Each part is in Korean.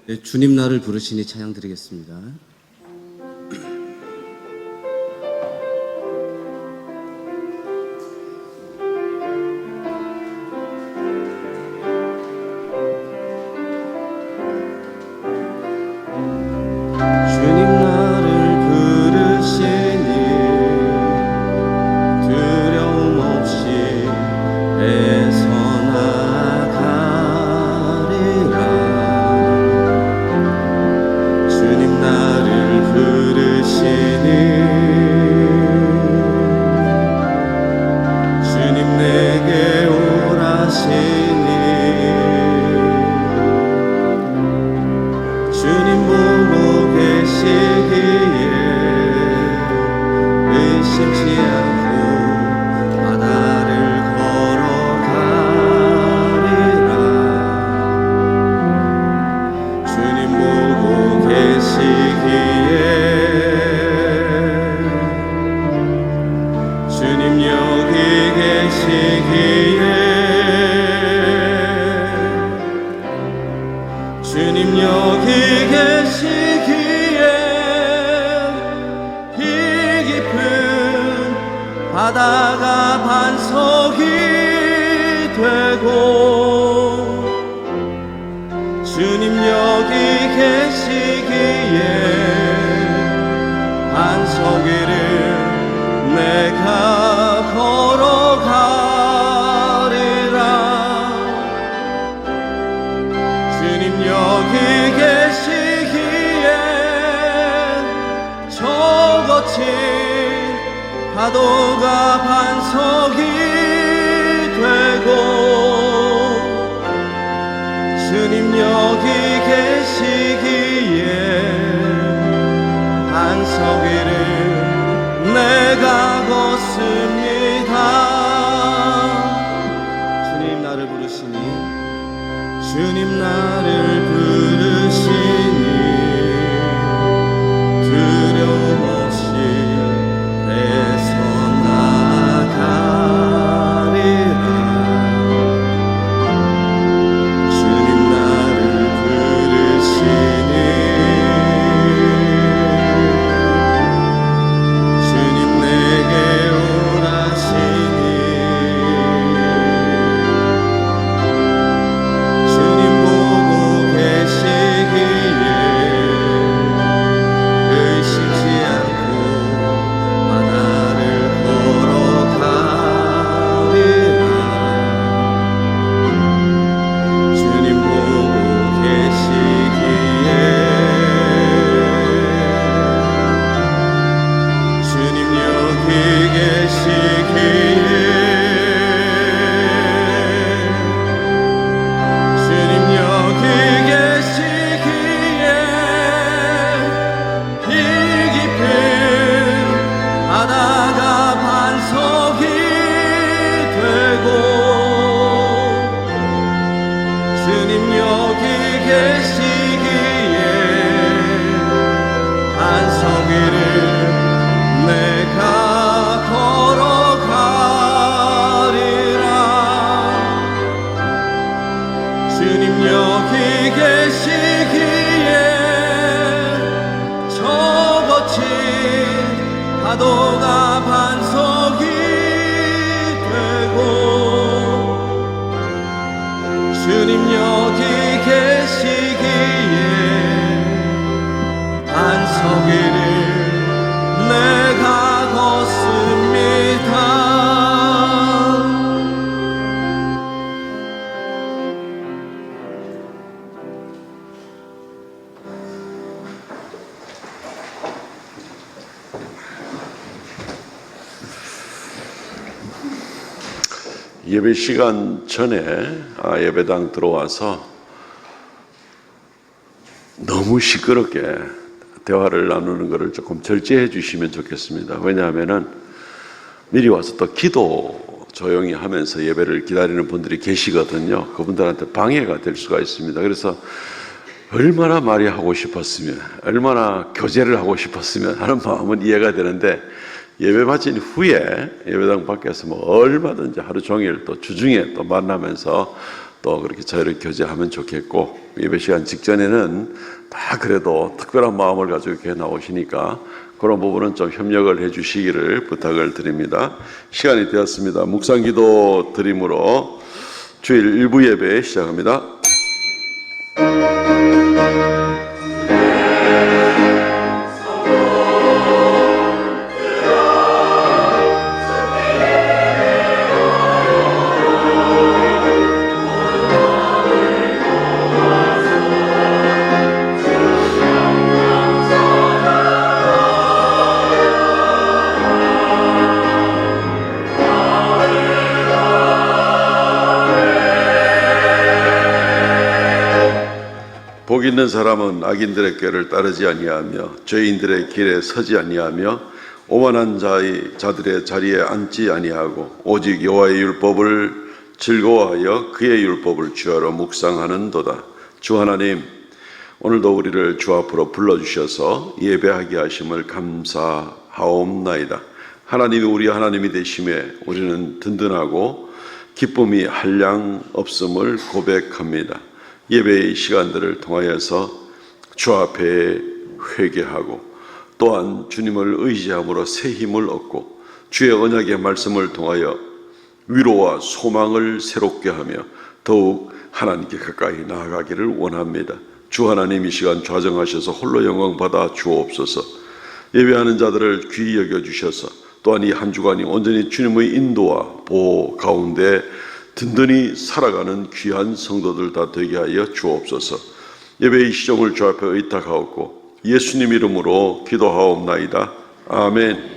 네, 주님 나를 부르시니 찬양 드리겠습니다. 주님 나를 부르시니 두려움 없이 애써 나가리라. 주님 나를 부르시니 주님 내게 오라시니 주님 보고 계시기에 의심치 않고 바다를 걸어가리라. 주님 보고 계시기에 주님 여기 계시기에 주님 여기 계시기에 이 깊은 바다가 반석이 되고 주님 여기 계시기에 반석 위를 내가 걸어가리라. 주님 여기 계시기에 저 거친 파도가 반석이 되고 주님 여기 계시기에 반석 위를 내가 걷습니다. 주님 나를 부르시니 주님 나를 부르시니 두려움 없이 애써 나가리라. 주님 나를 부르시니 주님 내게 오라시니 주님 보고 계시기에 의심치 않고 바다를 걸어가리라. 주님 보고 계시기에 주님 여기 계시기에 주님 여기 계시기에 이 깊은 바다가 반석이 되고 주님 여기 계시기에 반석 위를 내가 걸어가리라. 주님 여기 계시기에 저 거친 파도가 반석이 되고 주님 여기 계시기에 반석 위를 내가 걷습니다. 예배 시간 전에 예배당 들어와서 너무 시끄럽게 대화를 나누는 것을 조금 절제해 주시면 좋겠습니다. 왜냐하면은 미리 와서 또 기도 조용히 하면서 예배를 기다리는 분들이 계시거든요. 그분들한테 방해가 될 수가 있습니다. 그래서 얼마나 말이 하고 싶었으면, 얼마나 교제를 하고 싶었으면 하는 마음은 이해가 되는데 예배 마친 후에 예배당 밖에서 뭐 얼마든지 하루 종일 또 주중에 또 만나면서 또 그렇게 저희를 교제하면 좋겠고, 예배 시간 직전에는 다 그래도 특별한 마음을 가지고 이렇게 나오시니까 그런 부분은 좀 협력을 해 주시기를 부탁을 드립니다. 시간이 되었습니다. 묵상기도 드림으로 주일 일부 예배 시작합니다. 복 있는 사람은 악인들의 꾀를 따르지 아니하며 죄인들의 길에 서지 아니하며 오만한 자들의 자리에 앉지 아니하고 오직 여호와의 율법을 즐거워하여 그의 율법을 주야로 묵상하는도다. 주 하나님, 오늘도 우리를 주 앞으로 불러주셔서 예배하게 하심을 감사하옵나이다. 하나님이 우리 하나님이 되심에 우리는 든든하고 기쁨이 한량 없음을 고백합니다. 예배의 시간들을 통하여서 주 앞에 회개하고 또한 주님을 의지함으로 새 힘을 얻고 주의 언약의 말씀을 통하여 위로와 소망을 새롭게 하며 더욱 하나님께 가까이 나아가기를 원합니다. 주 하나님, 이 시간 좌정하셔서 홀로 영광 받아 주옵소서. 예배하는 자들을 귀히 여겨주셔서 또한 이 한 주간이 온전히 주님의 인도와 보호 가운데 든든히 살아가는 귀한 성도들 다 되게 하여 주옵소서. 예배의 시종을 주 앞에 의탁하옵고 예수님 이름으로 기도하옵나이다. 아멘.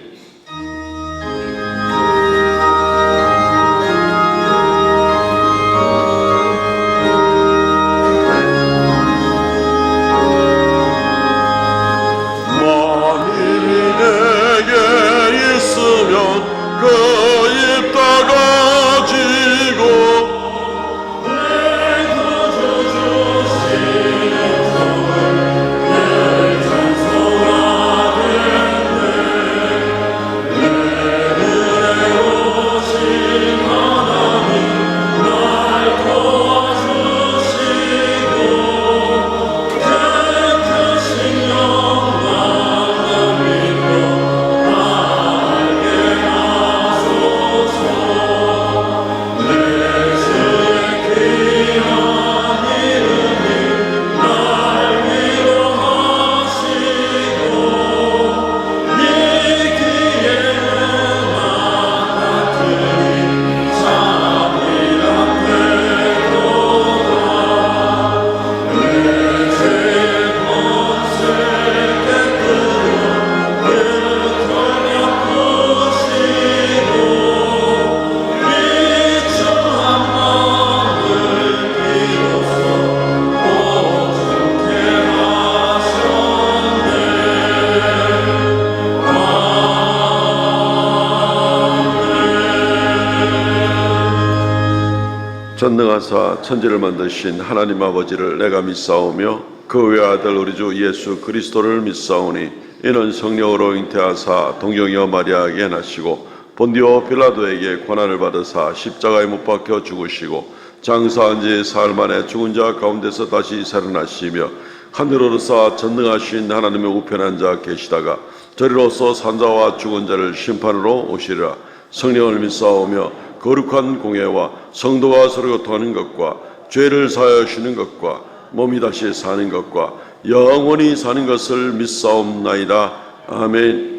전능하사 천지를 만드신 하나님 아버지를 내가 믿사오며 그 외아들 우리 주 예수 그리스도를 믿사오니 이는 성령으로 잉태하사 동정녀 마리아에게 나시고 본디오 빌라도에게 고난을 받으사 십자가에 못 박혀 죽으시고 장사한 지 사흘 만에 죽은 자 가운데서 다시 살아나시며 하늘로서 전능하신 하나님의 우편한 자 계시다가 저리로서 산자와 죽은 자를 심판으로 오시리라. 성령을 믿사오며 거룩한 공예와 성도가 서로 교통하는 것과 죄를 사하여 주시는 것과 몸이 다시 사는 것과 영원히 사는 것을 믿사옵나이다. 아멘.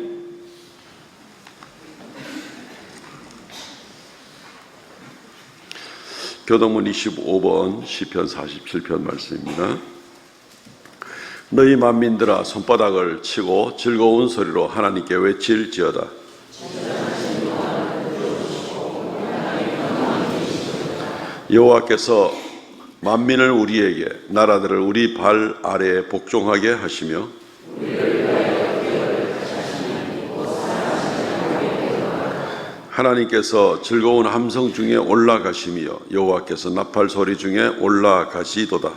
교동문 25번 시편 47편 말씀입니다. 너희 만민들아 손바닥을 치고 즐거운 소리로 하나님께 외칠지어다. 여호와께서 만민을 우리에게, 나라들을 우리 발 아래에 복종하게 하시며 하나님께서 즐거운 함성 중에 올라가시며 여호와께서 나팔 소리 중에 올라가시도다.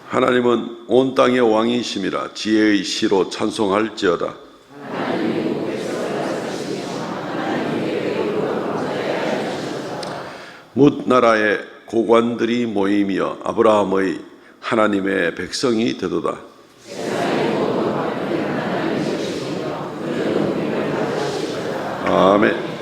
하나님은 온 땅의 왕이심이라 지혜의 시로 찬송할지어다. 뭇 나라의 고관들이 모이며 아브라함의 하나님의 백성이 되도다. 아멘.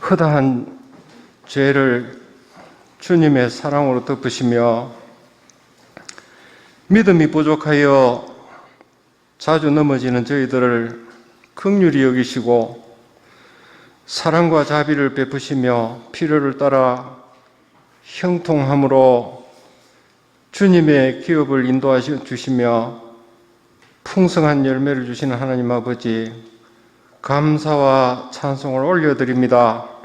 허다한 죄를 주님의 사랑으로 덮으시며 믿음이 부족하여 자주 넘어지는 저희들을 긍휼히 여기시고 사랑과 자비를 베푸시며 필요를 따라 형통함으로 주님의 기업을 인도하셔 주시며 풍성한 열매를 주시는 하나님 아버지, 감사와 찬송을 올려드립니다.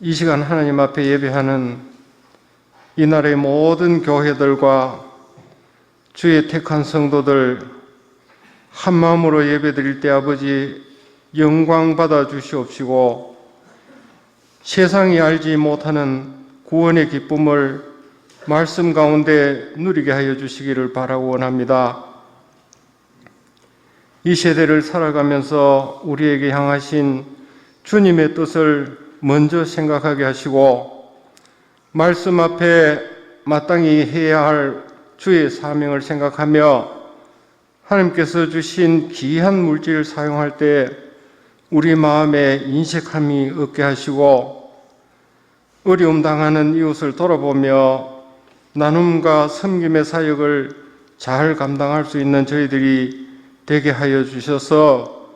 이 시간 하나님 앞에 예배하는 이 나라의 모든 교회들과 주의 택한 성도들 한 마음으로 예배드릴 때 아버지 영광 받아 주시옵시고 세상이 알지 못하는 구원의 기쁨을 말씀 가운데 누리게 하여 주시기를 바라고 원합니다. 이 세대를 살아가면서 우리에게 향하신 주님의 뜻을 먼저 생각하게 하시고 말씀 앞에 마땅히 해야 할 주의 사명을 생각하며 하나님께서 주신 귀한 물질을 사용할 때 우리 마음에 인색함이 없게 하시고 어려움 당하는 이웃을 돌아보며 나눔과 섬김의 사역을 잘 감당할 수 있는 저희들이 되게 하여 주셔서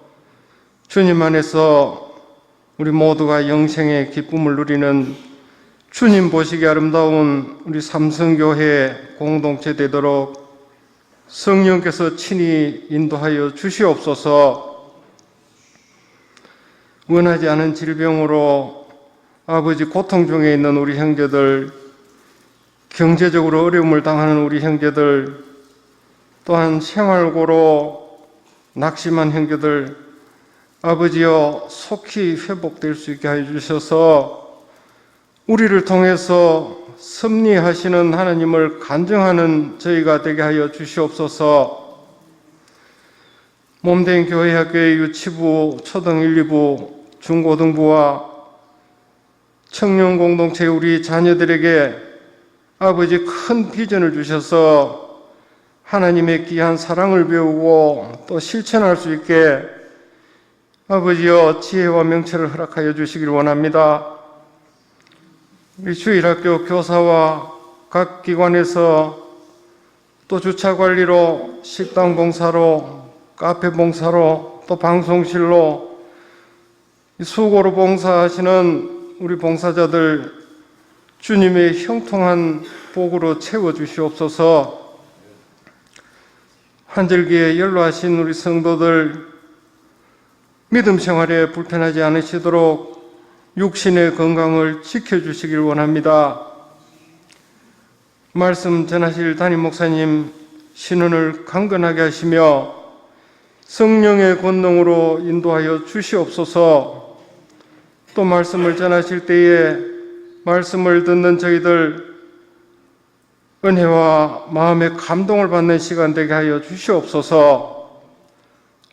주님 안에서 우리 모두가 영생의 기쁨을 누리는 주님 보시기 아름다운 우리 삼성교회 공동체 되도록 성령께서 친히 인도하여 주시옵소서. 원하지 않은 질병으로 아버지 고통 중에 있는 우리 형제들, 경제적으로 어려움을 당하는 우리 형제들, 또한 생활고로 낙심한 형제들, 아버지여 속히 회복될 수 있게 하여 주셔서 우리를 통해서 섭리하시는 하나님을 간증하는 저희가 되게 하여 주시옵소서. 몸된 교회학교의 유치부, 초등 1, 2부, 중고등부와 청년 공동체 우리 자녀들에게 아버지 큰 비전을 주셔서 하나님의 귀한 사랑을 배우고 또 실천할 수 있게 아버지여 지혜와 명철을 허락하여 주시길 원합니다. 우리 주일학교 교사와 각 기관에서 또 주차관리로, 식당 봉사로, 카페 봉사로, 또 방송실로 수고로 봉사하시는 우리 봉사자들 주님의 형통한 복으로 채워주시옵소서. 한절기에 연로하신 우리 성도들 믿음 생활에 불편하지 않으시도록 육신의 건강을 지켜주시길 원합니다. 말씀 전하실 담임 목사님 신원을 강건하게 하시며 성령의 권능으로 인도하여 주시옵소서. 또 말씀을 전하실 때에 말씀을 듣는 저희들 은혜와 마음의 감동을 받는 시간 되게 하여 주시옵소서.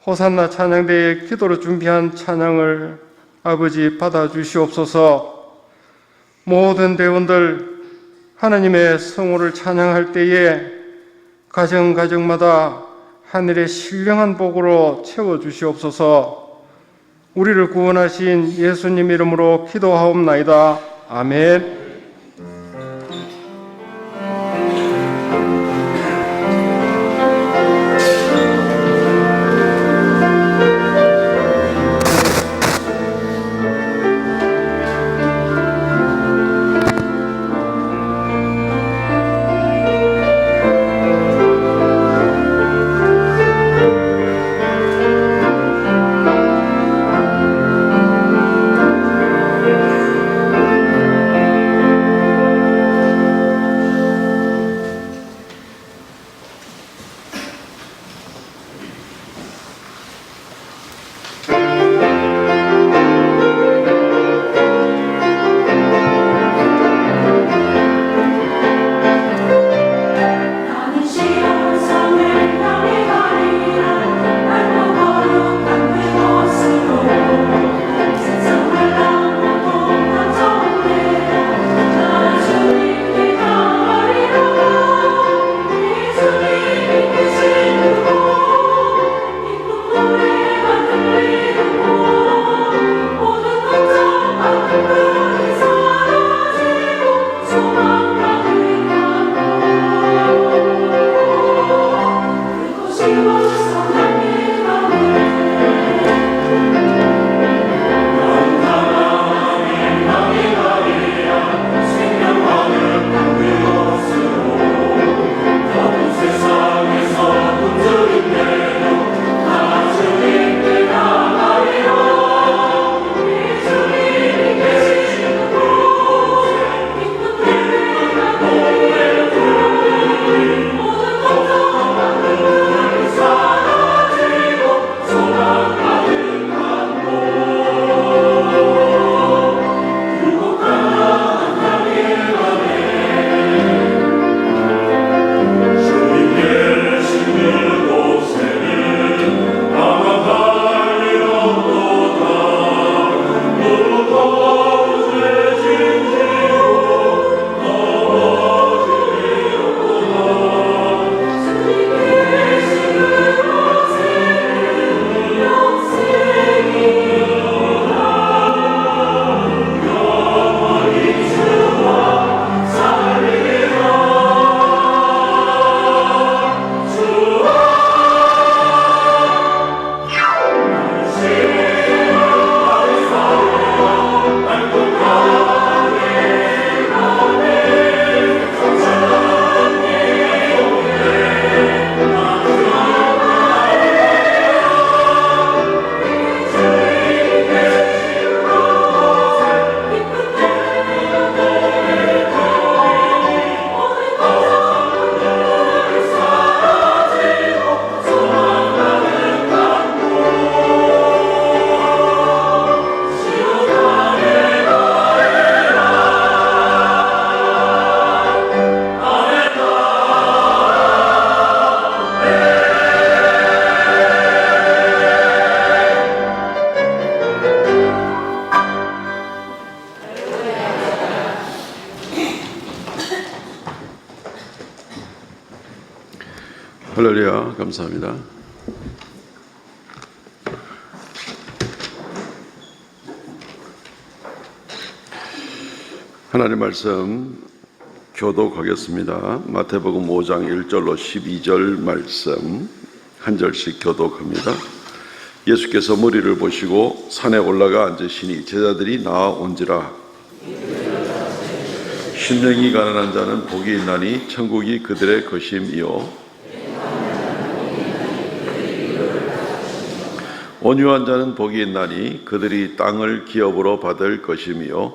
호산나 찬양대에 기도로 준비한 찬양을 아버지 받아주시옵소서. 모든 대원들 하나님의 성호를 찬양할 때에 가정가정마다 하늘의 신령한 복으로 채워주시옵소서. 우리를 구원하신 예수님 이름으로 기도하옵나이다. 아멘. 할렐루야, 감사합니다. 하나님 말씀 교독하겠습니다. 마태복음 5장 1절로 12절 말씀 한 절씩 교독합니다. 예수께서 무리를 보시고 산에 올라가 앉으시니 제자들이 나아온지라. 심령이 가난한 자는 복이 있나니 천국이 그들의 것임이요 온유한 자는 복이 있나니 그들이 땅을 기업으로 받을 것임이요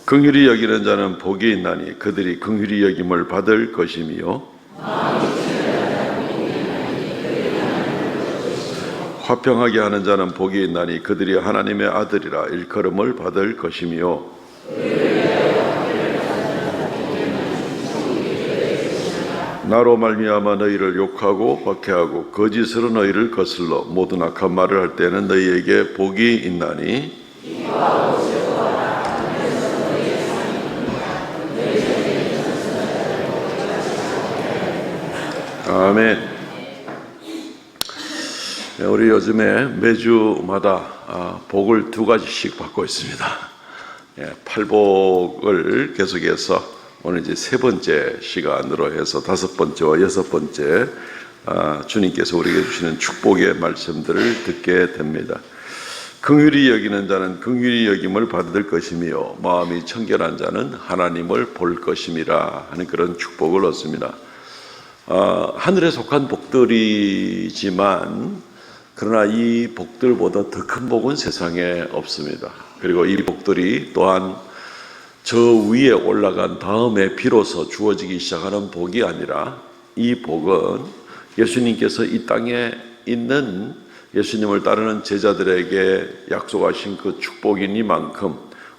긍휼히 여기는 자는 복이 있나니 그들이 긍휼히 여김을 받을 것임이요 화평하게 하는 자는 복이 있나니 그들이 하나님의 아들이라 일컬음을 받을 것임이요 나로 말미암아 너희를 욕하고 박해하고 거짓으로 너희를 거슬러 모든 악한 말을 할 때는 너희에게 복이 있나니 아멘. 우리 요즘에 매주마다 복을 2가지씩 받고 있습니다. 팔복을 계속해서 오늘 이제 3번째 시간으로 해서 5번째와 6번째 주님께서 우리에게 주시는 축복의 말씀들을 듣게 됩니다. 긍휼히 여기는 자는 긍휼히 여김을 받을 것이며 마음이 청결한 자는 하나님을 볼 것임이라 하는 그런 축복을 얻습니다. 하늘에 속한 복들이지만 그러나 이 복들보다 더 큰 복은 세상에 없습니다. 그리고 이 복들이 또한 저 위에 올라간 다음에 비로소 주어지기 시작하는 복이 아니라 이 복은 예수님께서 이 땅에 있는 예수님을 따르는 제자들에게 약속하신 그 축복이니만큼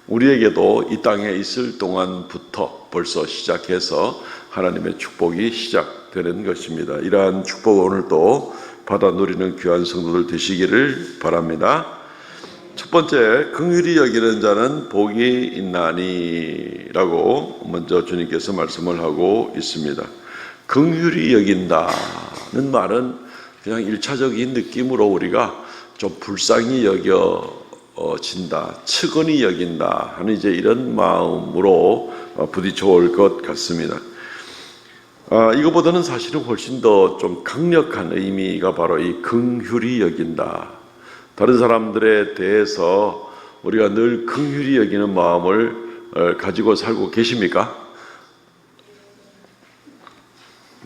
우리에게도 이 땅에 있을 동안부터 벌써 시작해서 하나님의 축복이 시작되는 것입니다. 이러한 축복을 오늘도 받아 누리는 귀한 성도들 되시기를 바랍니다. 첫 번째, 긍휼히 여기는 자는 복이 있나니 라고 먼저 주님께서 말씀을 하고 있습니다. 긍휼히 여긴다는 말은 그냥 1차적인 느낌으로 우리가 좀 불쌍히 여겨진다, 측은히 여긴다 하는 이제 이런 마음으로 부딪혀 올 것 같습니다. 이거보다는 사실은 훨씬 더 좀 강력한 의미가 바로 이 긍휼히 여긴다. 다른 사람들에 대해서 우리가 늘 긍휼히 여기는 마음을 가지고 살고 계십니까?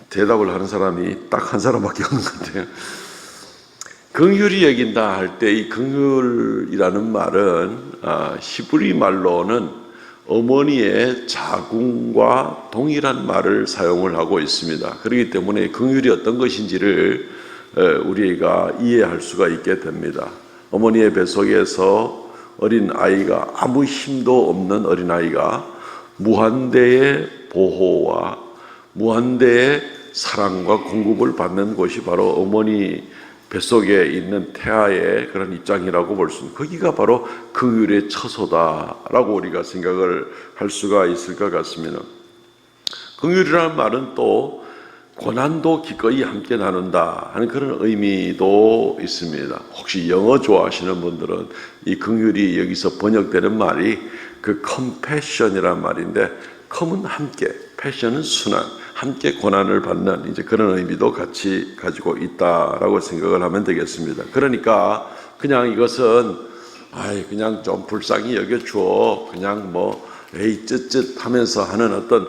대답을 하는 사람이 딱 한 사람밖에 없는 것 같아요. 긍휼히 여긴다 할 때 이 긍휼이라는 말은 히브리 말로는 어머니의 자궁과 동일한 말을 사용을 하고 있습니다. 그렇기 때문에 긍휼이 어떤 것인지를 우리가 이해할 수가 있게 됩니다. 어머니의 뱃속에서 어린 아이가, 아무 힘도 없는 어린 아이가 무한대의 보호와 무한대의 사랑과 공급을 받는 곳이 바로 어머니 뱃속에 있는 태아의 그런 입장이라고 볼 수 있습니다. 거기가 바로 긍휼의 처소다라고 우리가 생각을 할 수가 있을 것 같습니다. 긍휼이라는 말은 또 고난도 기꺼이 함께 나눈다 하는 그런 의미도 있습니다. 혹시 영어 좋아하시는 분들은 이 긍휼이 여기서 번역되는 말이 그 compassion이란 말인데, com은 함께, passion은 순환, 함께 고난을 받는 이제 그런 의미도 같이 가지고 있다라고 생각을 하면 되겠습니다. 그러니까 그냥 이것은 그냥 좀 불쌍히 여겨주어 그냥 에이 쯧쯧 하면서 하는 어떤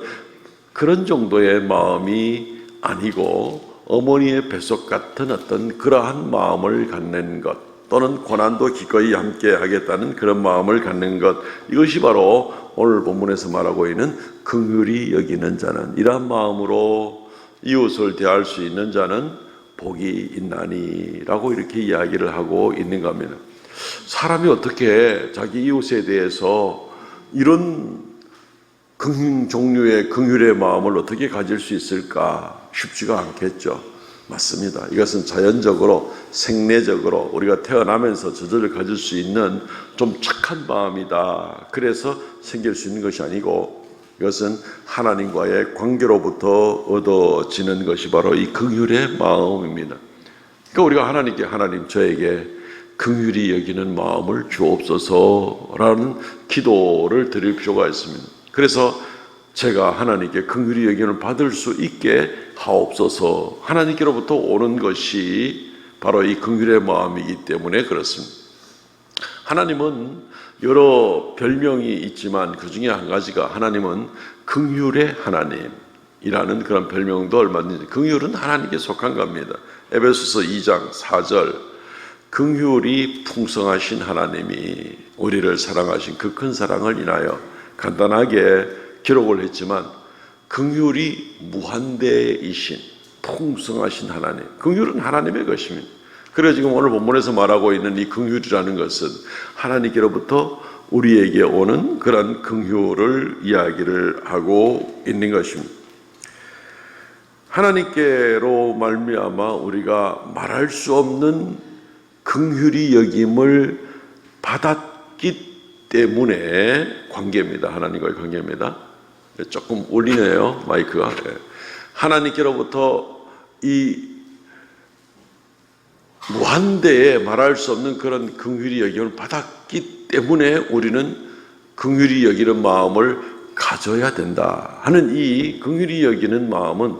그런 정도의 마음이 아니고 어머니의 뱃속 같은 어떤 그러한 마음을 갖는 것, 또는 고난도 기꺼이 함께 하겠다는 그런 마음을 갖는 것, 이것이 바로 오늘 본문에서 말하고 있는 긍휼히 여기는 자는, 이러한 마음으로 이웃을 대할 수 있는 자는 복이 있나니 라고 이렇게 이야기를 하고 있는 겁니다. 사람이 어떻게 자기 이웃에 대해서 이런 종류의 긍휼의 마음을 어떻게 가질 수 있을까? 쉽지가 않겠죠. 맞습니다. 이것은 자연적으로, 생내적으로 우리가 태어나면서 저절로 가질 수 있는 좀 착한 마음이다. 그래서 생길 수 있는 것이 아니고 이것은 하나님과의 관계로부터 얻어지는 것이 바로 이 긍휼의 마음입니다. 그러니까 우리가 하나님께 하나님 저에게 긍휼히 여기는 마음을 주옵소서라는 기도를 드릴 필요가 있습니다. 그래서 제가 하나님께 긍휼히 여김을 받을 수 있게 하옵소서. 하나님께로부터 오는 것이 바로 이 긍휼의 마음이기 때문에 그렇습니다. 하나님은 여러 별명이 있지만 그 중에 한 가지가 하나님은 긍휼의 하나님이라는 그런 별명도 얼마든지, 긍휼은 하나님께 속한 겁니다. 에베소서 2장 4절, 긍휼이 풍성하신 하나님이 우리를 사랑하신 그 큰 사랑을 인하여, 간단하게 기록을 했지만 긍휼이 무한대이신 풍성하신 하나님, 긍휼은 하나님의 것입니다. 그래서 지금 오늘 본문에서 말하고 있는 이 긍휼이라는 것은 하나님께로부터 우리에게 오는 그런 긍휼을 이야기를 하고 있는 것입니다. 하나님께로 말미암아 우리가 말할 수 없는 긍휼히 여김을 받았기 때문에 관계입니다. 하나님과의 관계입니다. 조금 울리네요, 마이크가. 하나님께로부터 이 무한대에 말할 수 없는 그런 긍휼히 여김을 받았기 때문에 우리는 긍휼히 여기는 마음을 가져야 된다 하는 이 긍휼히 여기는 마음은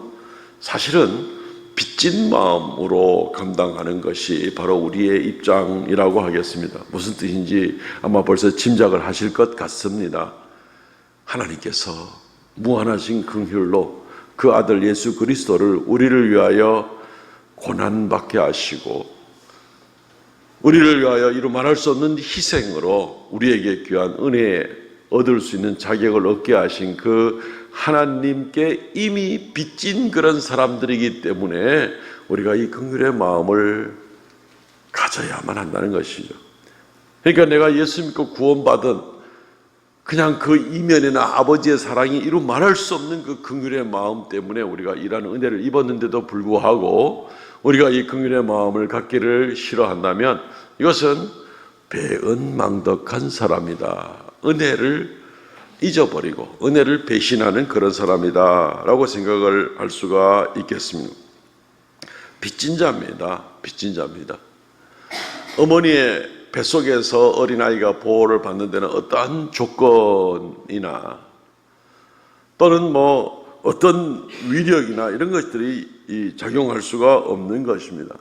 사실은 빚진 마음으로 감당하는 것이 바로 우리의 입장이라고 하겠습니다. 무슨 뜻인지 아마 벌써 짐작을 하실 것 같습니다. 하나님께서 무한하신 긍휼로 그 아들 예수 그리스도를 우리를 위하여 고난받게 하시고 우리를 위하여 이루 말할 수 없는 희생으로 우리에게 귀한 은혜 얻을 수 있는 자격을 얻게 하신 그 하나님께 이미 빚진 그런 사람들이기 때문에 우리가 이 긍휼의 마음을 가져야만 한다는 것이죠. 그러니까 내가 예수 믿고 구원받은 그냥 그 이면에나 아버지의 사랑이 이루 말할 수 없는 그 긍휼의 마음 때문에 우리가 이러한 은혜를 입었는데도 불구하고 우리가 이 긍휼의 마음을 갖기를 싫어한다면 이것은 배은망덕한 사람이다. 은혜를 잊어버리고 은혜를 배신하는 그런 사람이다 라고 생각을 할 수가 있겠습니다. 빚진 자입니다. 빚진 자입니다. 어머니의 뱃속에서 어린아이가 보호를 받는 데는 어떠한 조건이나 또는 어떤 위력이나 이런 것들이 작용할 수가 없는 것입니다.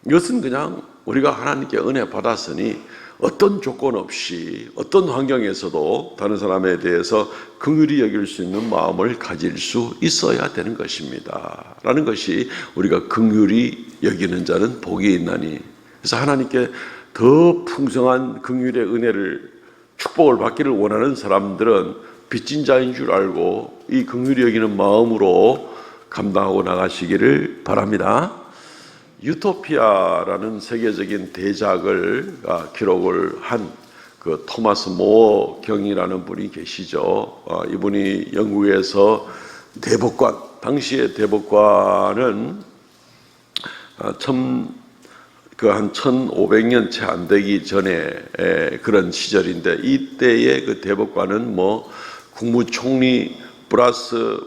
이것은 그냥 우리가 하나님께 은혜 받았으니 어떤 조건 없이 어떤 환경에서도 다른 사람에 대해서 긍휼히 여길 수 있는 마음을 가질 수 있어야 되는 것입니다 라는 것이 우리가 긍휼히 여기는 자는 복이 있나니, 그래서 하나님께 더 풍성한 긍휼의 은혜를 축복을 받기를 원하는 사람들은 빚진 자인 줄 알고 이 긍휼히 여기는 마음으로 감당하고 나가시기를 바랍니다. 유토피아라는 세계적인 대작을 기록을 한 그 토마스 모어 경이라는 분이 계시죠. 이분이 영국에서 대법관, 당시의 대법관은 한 1500년 채 안 되기 전에 그런 시절인데, 이때의 그 대법관은 국무총리 플러스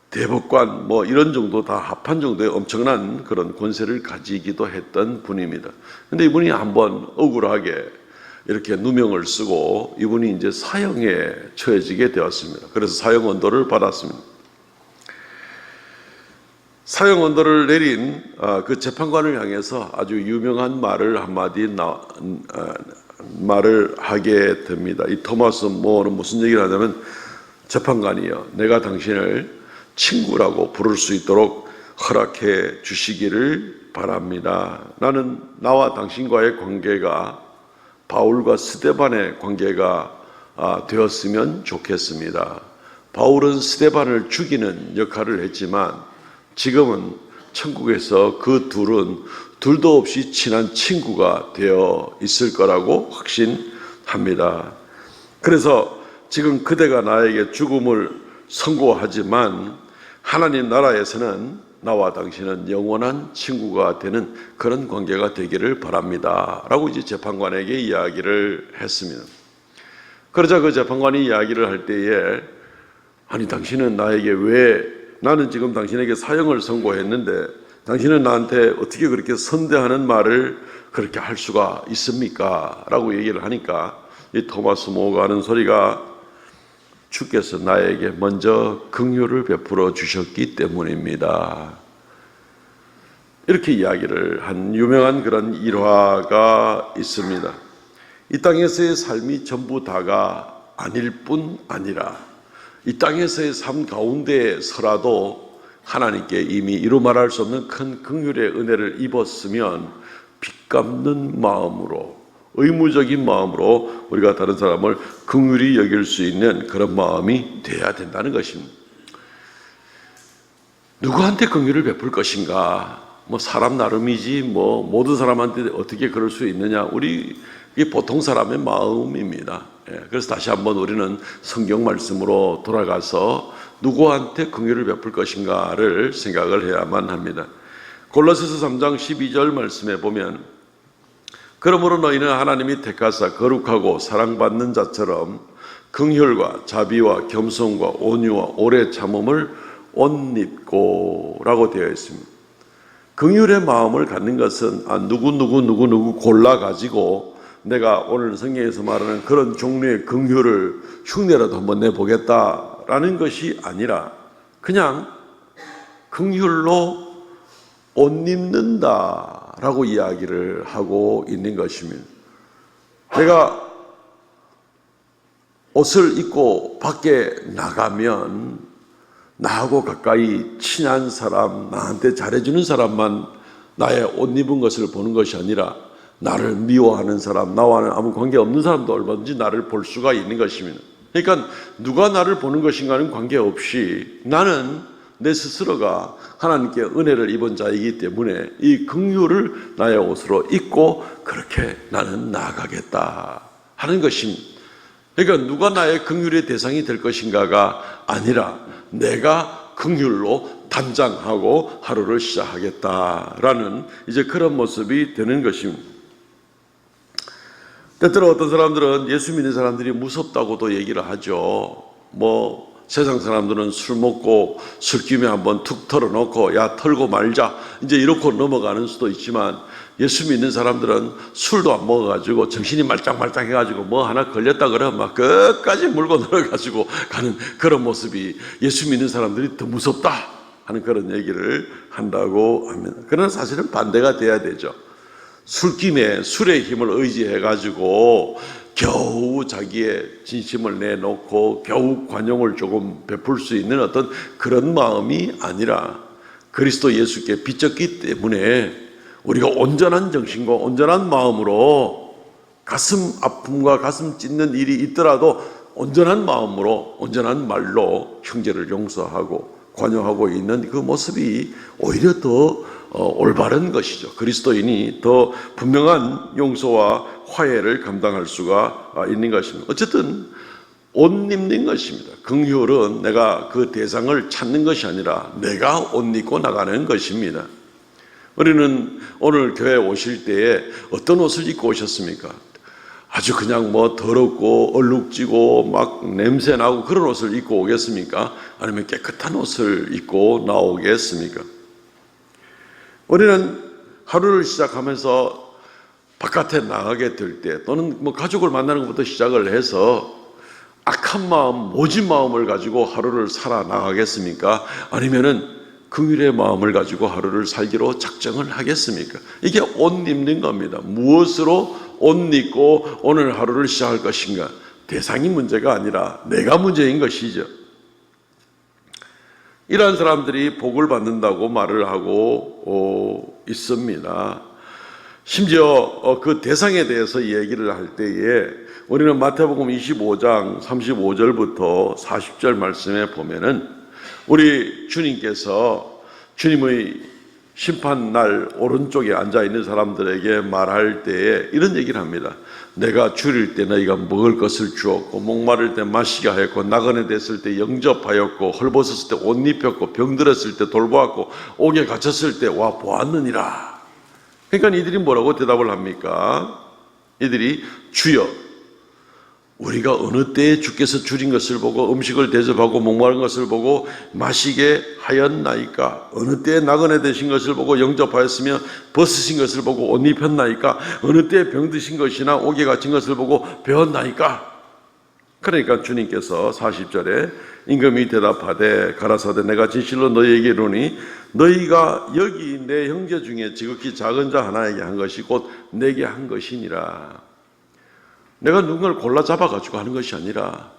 대법관 이런 정도 다 합한 정도의 엄청난 그런 권세를 가지기도 했던 분입니다. 근데 이분이 한번 억울하게 이렇게 누명을 쓰고 이분이 이제 사형에 처해지게 되었습니다. 그래서 사형 언도를 받았습니다. 사형 언도를 내린 그 재판관을 향해서 아주 유명한 말을 한마디 말을 하게 됩니다. 이 토마스 모어는 무슨 얘기를 하냐면, 재판관이여, 내가 당신을 친구라고 부를 수 있도록 허락해 주시기를 바랍니다. 나는 나와 당신과의 관계가 바울과 스데반의 관계가 되었으면 좋겠습니다. 바울은 스데반을 죽이는 역할을 했지만 지금은 천국에서 그 둘도 없이 친한 친구가 되어 있을 거라고 확신합니다. 그래서 지금 그대가 나에게 죽음을 선고하지만 하나님 나라에서는 나와 당신은 영원한 친구가 되는 그런 관계가 되기를 바랍니다 라고 이제 재판관에게 이야기를 했습니다. 그러자 그 재판관이 이야기를 할 때에 아니 당신은 나에게 왜 나는 지금 당신에게 사형을 선고했는데 당신은 나한테 어떻게 그렇게 선대하는 말을 그렇게 할 수가 있습니까? 라고 얘기를 하니까 이 토마스 모가 하는 소리가 주께서 나에게 먼저 긍휼을 베풀어 주셨기 때문입니다. 이렇게 이야기를 한 유명한 그런 일화가 있습니다. 이 땅에서의 삶이 전부 다가 아닐 뿐 아니라 이 땅에서의 삶 가운데에 서라도 하나님께 이미 이루 말할 수 없는 큰 긍휼의 은혜를 입었으면 빚 갚는 마음으로 의무적인 마음으로 우리가 다른 사람을 긍휼히 여길 수 있는 그런 마음이 돼야 된다는 것입니다. 누구한테 긍휼을 베풀 것인가? 뭐 사람 나름이지 뭐 모든 사람한테 어떻게 그럴 수 있느냐? 이게 보통 사람의 마음입니다. 그래서 다시 한번 우리는 성경 말씀으로 돌아가서 누구한테 긍휼을 베풀 것인가를 생각을 해야만 합니다. 골로새서 3장 12절 말씀에 보면 그러므로 너희는 하나님이 택하사 거룩하고 사랑받는 자처럼 긍휼과 자비와 겸손과 온유와 오래 참음을 옷 입고 라고 되어 있습니다. 긍휼의 마음을 갖는 것은 누구 골라가지고 내가 오늘 성경에서 말하는 그런 종류의 긍휼을 흉내라도 한번 내보겠다라는 것이 아니라 그냥 긍휼로 옷 입는다라고 이야기를 하고 있는 것입니다. 내가 옷을 입고 밖에 나가면 나하고 가까이 친한 사람, 나한테 잘해주는 사람만 나의 옷 입은 것을 보는 것이 아니라 나를 미워하는 사람, 나와는 아무 관계없는 사람도 얼마든지 나를 볼 수가 있는 것입니다. 그러니까 누가 나를 보는 것인가는 관계없이 나는 내 스스로가 하나님께 은혜를 입은 자이기 때문에 이 긍휼을 나의 옷으로 입고 그렇게 나는 나아가겠다 하는 것입니다. 그러니까 누가 나의 긍휼의 대상이 될 것인가가 아니라 내가 긍휼로 단장하고 하루를 시작하겠다라는 이제 그런 모습이 되는 것입니다. 때때로 어떤 사람들은 예수 믿는 사람들이 무섭다고도 얘기를 하죠. 뭐 세상 사람들은 술 먹고 술김에 한번 툭 털어놓고 야 털고 말자 이제 이렇게 넘어가는 수도 있지만 예수 믿는 사람들은 술도 안 먹어가지고 정신이 말짱말짱 해가지고 뭐 하나 걸렸다 그러면 막 끝까지 물고 늘어가지고 가는 그런 모습이 예수 믿는 사람들이 더 무섭다 하는 그런 얘기를 한다고 합니다. 그러나 사실은 반대가 돼야 되죠. 술김에 술의 힘을 의지해가지고 겨우 자기의 진심을 내놓고 겨우 관용을 조금 베풀 수 있는 어떤 그런 마음이 아니라 그리스도 예수께 빚졌기 때문에 우리가 온전한 정신과 온전한 마음으로 가슴 아픔과 가슴 찢는 일이 있더라도 온전한 마음으로 온전한 말로 형제를 용서하고 관용하고 있는 그 모습이 오히려 더 올바른 것이죠. 그리스도인이 더 분명한 용서와 화해를 감당할 수가 있는 것입니다. 어쨌든 옷 입는 것입니다. 긍휼은 내가 그 대상을 찾는 것이 아니라 내가 옷 입고 나가는 것입니다. 우리는 오늘 교회 오실 때에 어떤 옷을 입고 오셨습니까? 아주 그냥 뭐 더럽고 얼룩지고 막 냄새나고 그런 옷을 입고 오겠습니까? 아니면 깨끗한 옷을 입고 나오겠습니까? 우리는 하루를 시작하면서 바깥에 나가게 될 때 또는 뭐 가족을 만나는 것부터 시작을 해서 악한 마음, 모진 마음을 가지고 하루를 살아나가겠습니까? 아니면은 긍휼의 마음을 가지고 하루를 살기로 작정을 하겠습니까? 이게 옷 입는 겁니다. 무엇으로 옷 입고 오늘 하루를 시작할 것인가? 대상이 문제가 아니라 내가 문제인 것이죠. 이러한 사람들이 복을 받는다고 말을 하고 있습니다. 심지어 그 대상에 대해서 얘기를 할 때에 우리는 마태복음 25장 35절부터 40절 말씀에 보면은 우리 주님께서 주님의 심판날 오른쪽에 앉아있는 사람들에게 말할 때에 이런 얘기를 합니다. 내가 줄일 때 너희가 먹을 것을 주었고 목마를 때 마시게 하였고 나그네 됐을 때 영접하였고 헐벗었을 때 옷 입혔고 병들었을 때 돌보았고 옥에 갇혔을 때 와 보았느니라. 그러니까 이들이 뭐라고 대답을 합니까? 이들이 주여 우리가 어느 때에 주께서 줄인 것을 보고 음식을 대접하고 목마른 것을 보고 마시게 하였나이까? 어느 때에 나그네 되신 것을 보고 영접하였으며 벗으신 것을 보고 옷 입혔나이까? 어느 때에 병드신 것이나 옥에 갇힌 것을 보고 배웠나이까? 그러니까 주님께서 40절에 임금이 대답하되 가라사대 내가 진실로 너희에게 이르노니 너희가 여기 내 형제 중에 지극히 작은 자 하나에게 한 것이 곧 내게 한 것이니라. 내가 누군가를 골라 잡아가지고 하는 것이 아니라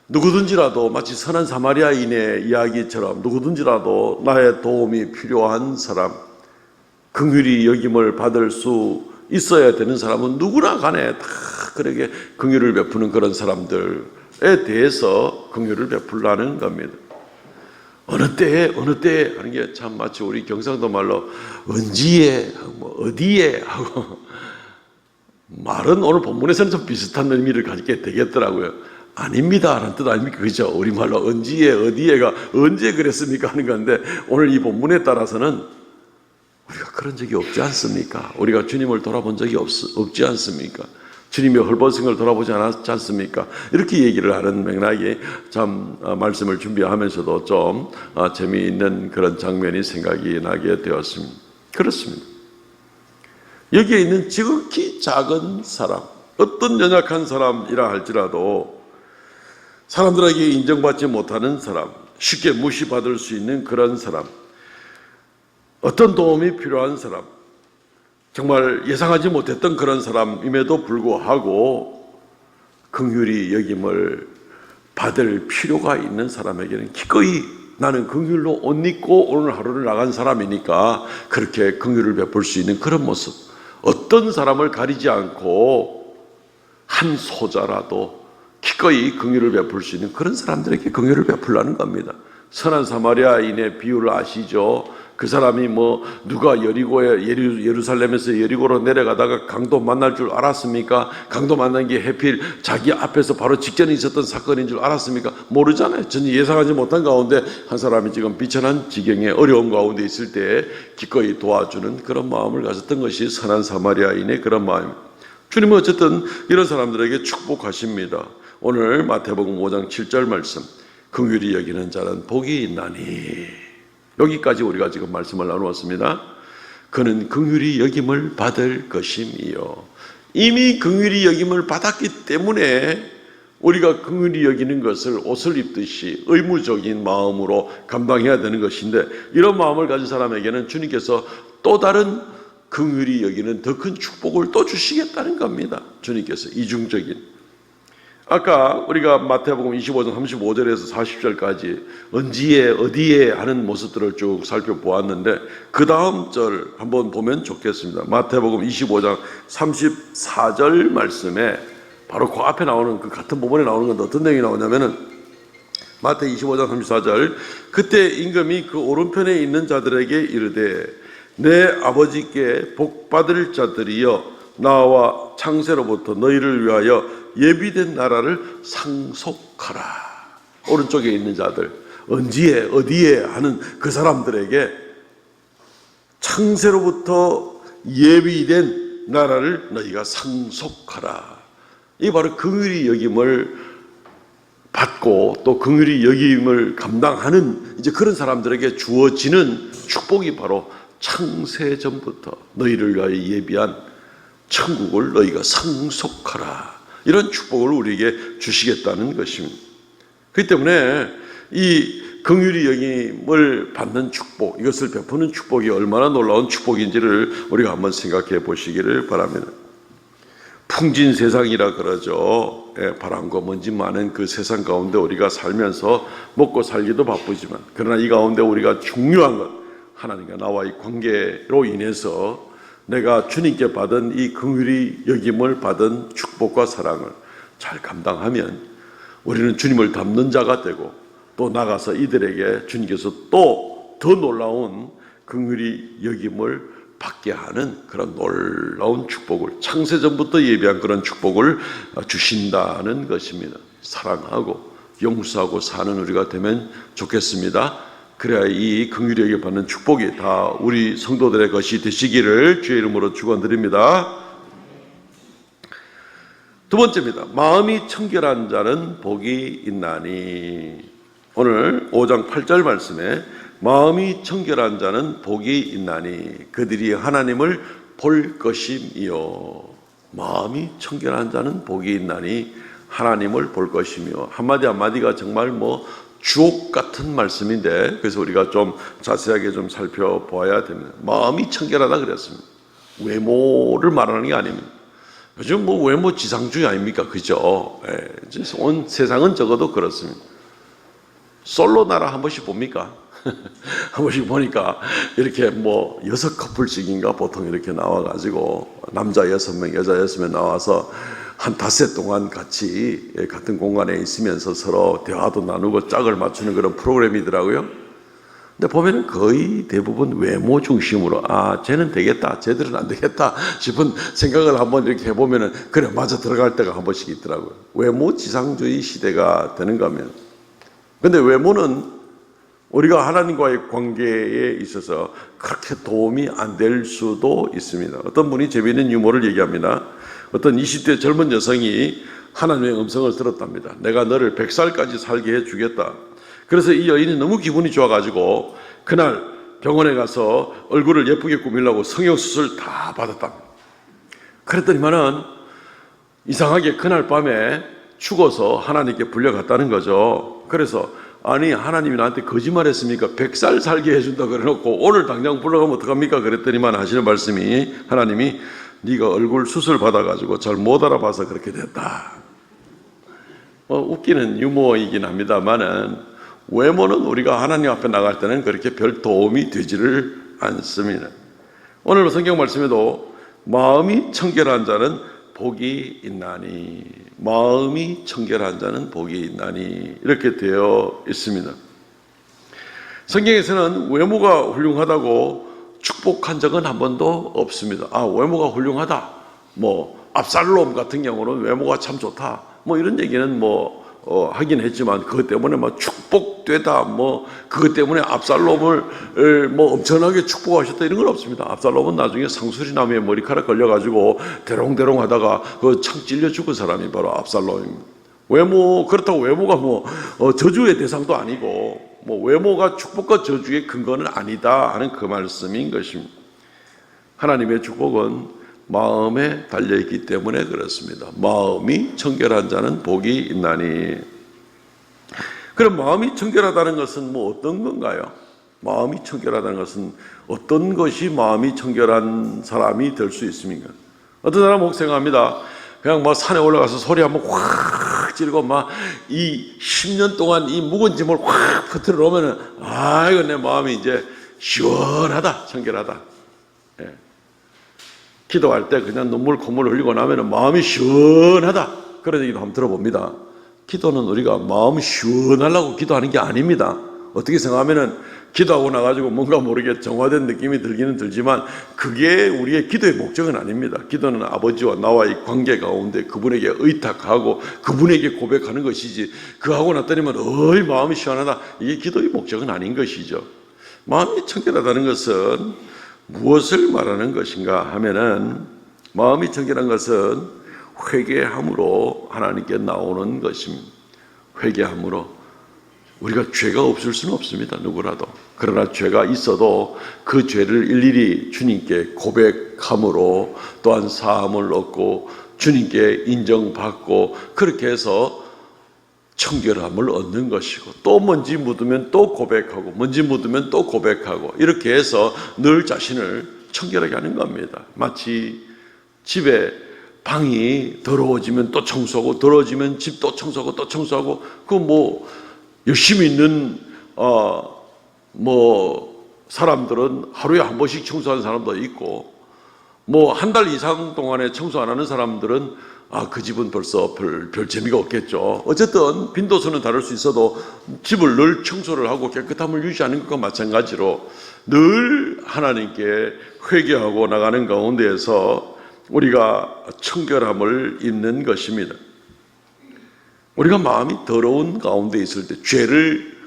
누구든지라도 마치 선한 사마리아인의 이야기처럼 누구든지라도 나의 도움이 필요한 사람, 긍휼히 여김을 받을 수 있어야 되는 사람은 누구나 간에 다 그렇게 긍휼을 베푸는 그런 사람들에 대해서 긍휼을 베풀라는 겁니다. 어느 때에 하는 게 참 마치 우리 경상도 말로 언지에 뭐 어디에 하고 말은 오늘 본문에서는 좀 비슷한 의미를 가지게 되겠더라고요. 아닙니다 라는 뜻 아닙니까? 그죠? 우리말로 언지에 어디에가 언제 그랬습니까? 하는 건데 오늘 이 본문에 따라서는 우리가 그런 적이 없지 않습니까? 우리가 주님을 돌아본 적이 없지 않습니까? 주님의 헐벗은 걸 돌아보지 않았지 않습니까? 이렇게 얘기를 하는 맥락이 참 말씀을 준비하면서도 좀 재미있는 그런 장면이 생각이 나게 되었습니다. 그렇습니다. 여기에 있는 지극히 작은 사람, 어떤 연약한 사람이라 할지라도 사람들에게 인정받지 못하는 사람, 쉽게 무시받을 수 있는 그런 사람, 어떤 도움이 필요한 사람, 정말 예상하지 못했던 그런 사람임에도 불구하고 긍휼히 여김을 받을 필요가 있는 사람에게는 기꺼이 나는 긍휼로 옷 입고 오늘 하루를 나간 사람이니까 그렇게 긍휼을 베풀 수 있는 그런 모습, 어떤 사람을 가리지 않고 한 소자라도 기꺼이 긍휼을 베풀 수 있는 그런 사람들에게 긍휼을 베풀라는 겁니다. 선한 사마리아인의 비유를 아시죠? 그 사람이 누가 예루살렘에서 여리고로 내려가다가 강도 만날 줄 알았습니까? 강도 만난 게 해필 자기 앞에서 바로 직전에 있었던 사건인 줄 알았습니까? 모르잖아요. 전혀 예상하지 못한 가운데 한 사람이 지금 비천한 지경에 어려운 가운데 있을 때 기꺼이 도와주는 그런 마음을 가졌던 것이 선한 사마리아인의 그런 마음입니다. 주님은 어쨌든 이런 사람들에게 축복하십니다. 오늘 마태복음 5장 7절 말씀, 긍휼히 여기는 자는 복이 있나니, 여기까지 우리가 지금 말씀을 나누었습니다. 그는 긍휼히 여김을 받을 것임이요. 이미 긍휼히 여김을 받았기 때문에 우리가 긍휼히 여기는 것을 옷을 입듯이 의무적인 마음으로 감당해야 되는 것인데, 이런 마음을 가진 사람에게는 주님께서 또 다른 긍휼히 여기는 더 큰 축복을 또 주시겠다는 겁니다. 주님께서 이중적인. 아까 우리가 마태복음 25장 35절에서 40절까지 언지에 어디에 하는 모습들을 쭉 살펴보았는데 그 다음 절 한번 보면 좋겠습니다. 마태복음 25장 34절 말씀에 바로 그 앞에 나오는 그 같은 부분에 나오는 건 어떤 내용이 나오냐면은 마태 25장 34절, 그때 임금이 그 오른편에 있는 자들에게 이르되 내 아버지께 복받을 자들이여 나와 창세로부터 너희를 위하여 예비된 나라를 상속하라. 오른쪽에 있는 자들, 언지에 어디에 하는 그 사람들에게 창세로부터 예비된 나라를 너희가 상속하라. 이 바로 긍휼히 여김을 받고 또 긍휼히 여김을 감당하는 이제 그런 사람들에게 주어지는 축복이 바로 창세전부터 너희를 위하여 예비한 천국을 너희가 상속하라. 이런 축복을 우리에게 주시겠다는 것입니다. 그렇기 때문에 이 긍휼히 여김을 받는 축복, 이것을 베푸는 축복이 얼마나 놀라운 축복인지를 우리가 한번 생각해 보시기를 바랍니다. 풍진 세상이라 그러죠. 바람과 먼지 많은 그 세상 가운데 우리가 살면서 먹고 살기도 바쁘지만, 그러나 이 가운데 우리가 중요한 것, 하나님과 나와의 관계로 인해서 내가 주님께 받은 이 긍휼히 여김을 받은 축복과 사랑을 잘 감당하면 우리는 주님을 닮는 자가 되고, 또 나가서 이들에게 주님께서 또 더 놀라운 긍휼히 여김을 받게 하는 그런 놀라운 축복을, 창세전부터 예비한 그런 축복을 주신다는 것입니다. 사랑하고 용서하고 사는 우리가 되면 좋겠습니다. 그래야 이 긍휼히 여김 받는 축복이 다 우리 성도들의 것이 되시기를 주의 이름으로 축원드립니다. 두 번째입니다. 마음이 청결한 자는 복이 있나니. 오늘 5장 8절 말씀에 마음이 청결한 자는 복이 있나니 그들이 하나님을 볼 것임이요. 마음이 청결한 자는 복이 있나니 하나님을 볼 것이며. 한마디 한마디가 정말 주옥 같은 말씀인데, 그래서 우리가 좀 자세하게 좀 살펴보아야 됩니다. 마음이 청결하다 그랬습니다. 외모를 말하는 게 아닙니다. 요즘 외모 지상주의 아닙니까? 그죠? 예, 온 세상은 적어도 그렇습니다. 솔로 나라 한 번씩 봅니까? 한 번씩 보니까 이렇게 6커플씩인가 보통 이렇게 나와가지고 남자 6명, 여자 6명 나와서 한 닷새 동안 같이 같은 공간에 있으면서 서로 대화도 나누고 짝을 맞추는 그런 프로그램이더라고요. 근데 보면은 거의 대부분 외모 중심으로 쟤는 되겠다, 쟤들은 안 되겠다 싶은 생각을 한번 이렇게 해보면은 그래 맞아 들어갈 때가 한 번씩 있더라고요. 외모 지상주의 시대가 되는가 하면. 근데 외모는 우리가 하나님과의 관계에 있어서 그렇게 도움이 안 될 수도 있습니다. 어떤 분이 재미있는 유머를 얘기합니다. 어떤 20대 젊은 여성이 하나님의 음성을 들었답니다. 내가 너를 100살까지 살게 해주겠다. 그래서 이 여인이 너무 기분이 좋아가지고 그날 병원에 가서 얼굴을 예쁘게 꾸미려고 성형수술 다 받았답니다. 그랬더니만은 이상하게 그날 밤에 죽어서 하나님께 불려갔다는 거죠. 그래서 아니 하나님이 나한테 거짓말했습니까? 100살 살게 해준다 그래놓고 오늘 당장 불러가면 어떡합니까? 그랬더니만 하시는 말씀이 하나님이 네가 얼굴 수술 받아가지고 잘 못 알아봐서 그렇게 됐다. 웃기는 유머이긴 합니다만은 외모는 우리가 하나님 앞에 나갈 때는 그렇게 별 도움이 되지를 않습니다. 오늘 성경 말씀에도 마음이 청결한 자는 복이 있나니, 마음이 청결한 자는 복이 있나니 이렇게 되어 있습니다. 성경에서는 외모가 훌륭하다고 축복한 적은 한 번도 없습니다. 외모가 훌륭하다. 압살롬 같은 경우는 외모가 참 좋다. 이런 얘기는 하긴 했지만 그것 때문에 축복되다. 그것 때문에 압살롬을 엄청나게 축복하셨다 이런 건 없습니다. 압살롬은 나중에 상수리나무에 머리카락 걸려가지고 대롱대롱 하다가 창 찔려 죽은 사람이 바로 압살롬입니다. 그렇다고 외모가 저주의 대상도 아니고 외모가 축복과 저주의 근거는 아니다 하는 그 말씀인 것입니다. 하나님의 축복은 마음에 달려있기 때문에 그렇습니다. 마음이 청결한 자는 복이 있나니. 그럼 마음이 청결하다는 것은 어떤 건가요? 마음이 청결하다는 것은 어떤 것이 마음이 청결한 사람이 될 수 있습니까? 어떤 사람은 생각합니다. 그냥 산에 올라가서 소리 한번 확 지르고 이 10년 동안 이 묵은 짐을 확 퍼뜨려 놓으면은 이거 내 마음이 이제 시원하다, 청결하다. 예. 기도할 때 그냥 눈물 콧물 흘리고 나면은 마음이 시원하다. 그런 얘기도 한번 들어봅니다. 기도는 우리가 마음 시원하려고 기도하는 게 아닙니다. 어떻게 생각하면은 기도하고 나가지고 뭔가 모르게 정화된 느낌이 들기는 들지만 그게 우리의 기도의 목적은 아닙니다. 기도는 아버지와 나와의 관계 가운데 그분에게 의탁하고 그분에게 고백하는 것이지, 그하고 났더니만 마음이 시원하다, 이게 기도의 목적은 아닌 것이죠. 마음이 청결하다는 것은 무엇을 말하는 것인가 하면은, 마음이 청결한 것은 회개함으로 하나님께 나오는 것입니다. 회개함으로. 우리가 죄가 없을 수는 없습니다. 누구라도. 그러나 죄가 있어도 그 죄를 일일이 주님께 고백함으로 또한 사함을 얻고 주님께 인정받고 그렇게 해서 청결함을 얻는 것이고, 또 먼지 묻으면 또 고백하고 먼지 묻으면 또 고백하고 이렇게 해서 늘 자신을 청결하게 하는 겁니다. 마치 집에 방이 더러워지면 또 청소하고 더러워지면 집 또 청소하고 또 청소하고, 열심히 있는 사람들은 하루에 한 번씩 청소하는 사람도 있고, 한 달 이상 동안에 청소 안 하는 사람들은 그 집은 벌써 별 재미가 없겠죠. 어쨌든 빈도수는 다를 수 있어도 집을 늘 청소를 하고 깨끗함을 유지하는 것과 마찬가지로 늘 하나님께 회개하고 나가는 가운데에서 우리가 청결함을 입는 것입니다. 우리가 마음이 더러운 가운데 있을 때, 죄를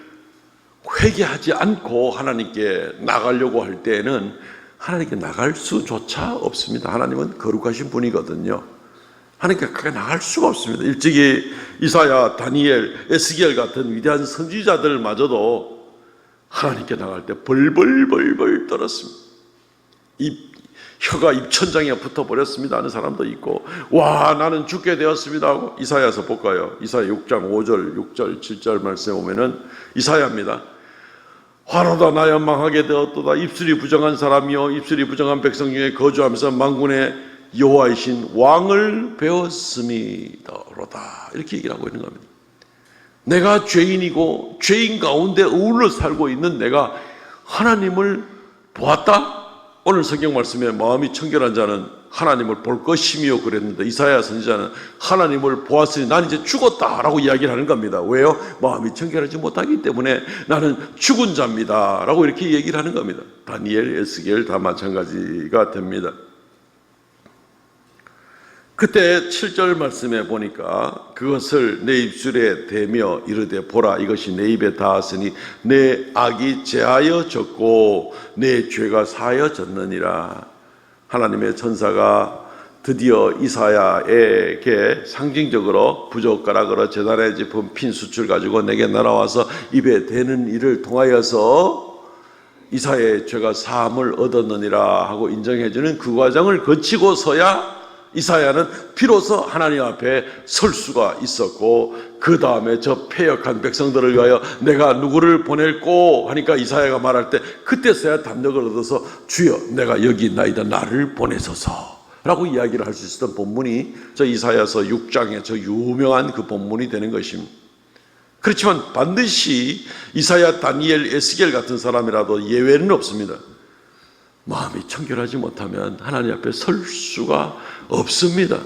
회개하지 않고 하나님께 나가려고 할 때에는 하나님께 나갈 수조차 없습니다. 하나님은 거룩하신 분이거든요. 하나님께 가까이 나갈 수가 없습니다. 일찍이 이사야, 다니엘, 에스겔 같은 위대한 선지자들마저도 하나님께 나갈 때 벌벌벌벌 떨었습니다. 혀가 입천장에 붙어버렸습니다 하는 사람도 있고, 와 나는 죽게 되었습니다 하고, 이사야서 볼까요? 이사야 6장 5절 6절 7절 말씀에 보면은 이사야입니다. 화로다 나 연망하게 되었도다. 입술이 부정한 사람이요 입술이 부정한 백성 중에 거주하면서 만군의 여호와이신 왕을 배웠음이더로다. 이렇게 얘기를 하고 있는 겁니다. 내가 죄인이고 죄인 가운데 어울러 살고 있는 내가 하나님을 보았다? 오늘 성경 말씀에 마음이 청결한 자는 하나님을 볼 것이며 그랬는데, 이사야 선지자는 하나님을 보았으니 난 이제 죽었다라고 이야기를 하는 겁니다. 왜요? 마음이 청결하지 못하기 때문에 나는 죽은 자입니다 라고 이렇게 얘기를 하는 겁니다. 다니엘, 에스겔 다 마찬가지가 됩니다. 그때 7절 말씀에 보니까 그것을 내 입술에 대며 이르되 보라 이것이 내 입에 닿았으니 내 악이 제하여졌고 내 죄가 사하여졌느니라. 하나님의 천사가 드디어 이사야에게 상징적으로 부젓가락으로 제단에 짚은 핀 숯을 가지고 내게 날아와서 입에 대는 일을 통하여서 이사야의 죄가 사함을 얻었느니라 하고 인정해주는 그 과정을 거치고서야 이사야는 비로소 하나님 앞에 설 수가 있었고, 그 다음에 저 패역한 백성들을 위하여 내가 누구를 보낼꼬 하니까 이사야가 말할 때 그때서야 담력을 얻어서 주여 내가 여기 있나이다 나를 보내소서 라고 이야기를 할 수 있었던 본문이 저 이사야서 6장의 저 유명한 그 본문이 되는 것입니다. 그렇지만 반드시 이사야, 다니엘, 에스겔 같은 사람이라도 예외는 없습니다. 마음이 청결하지 못하면 하나님 앞에 설 수가 없습니다.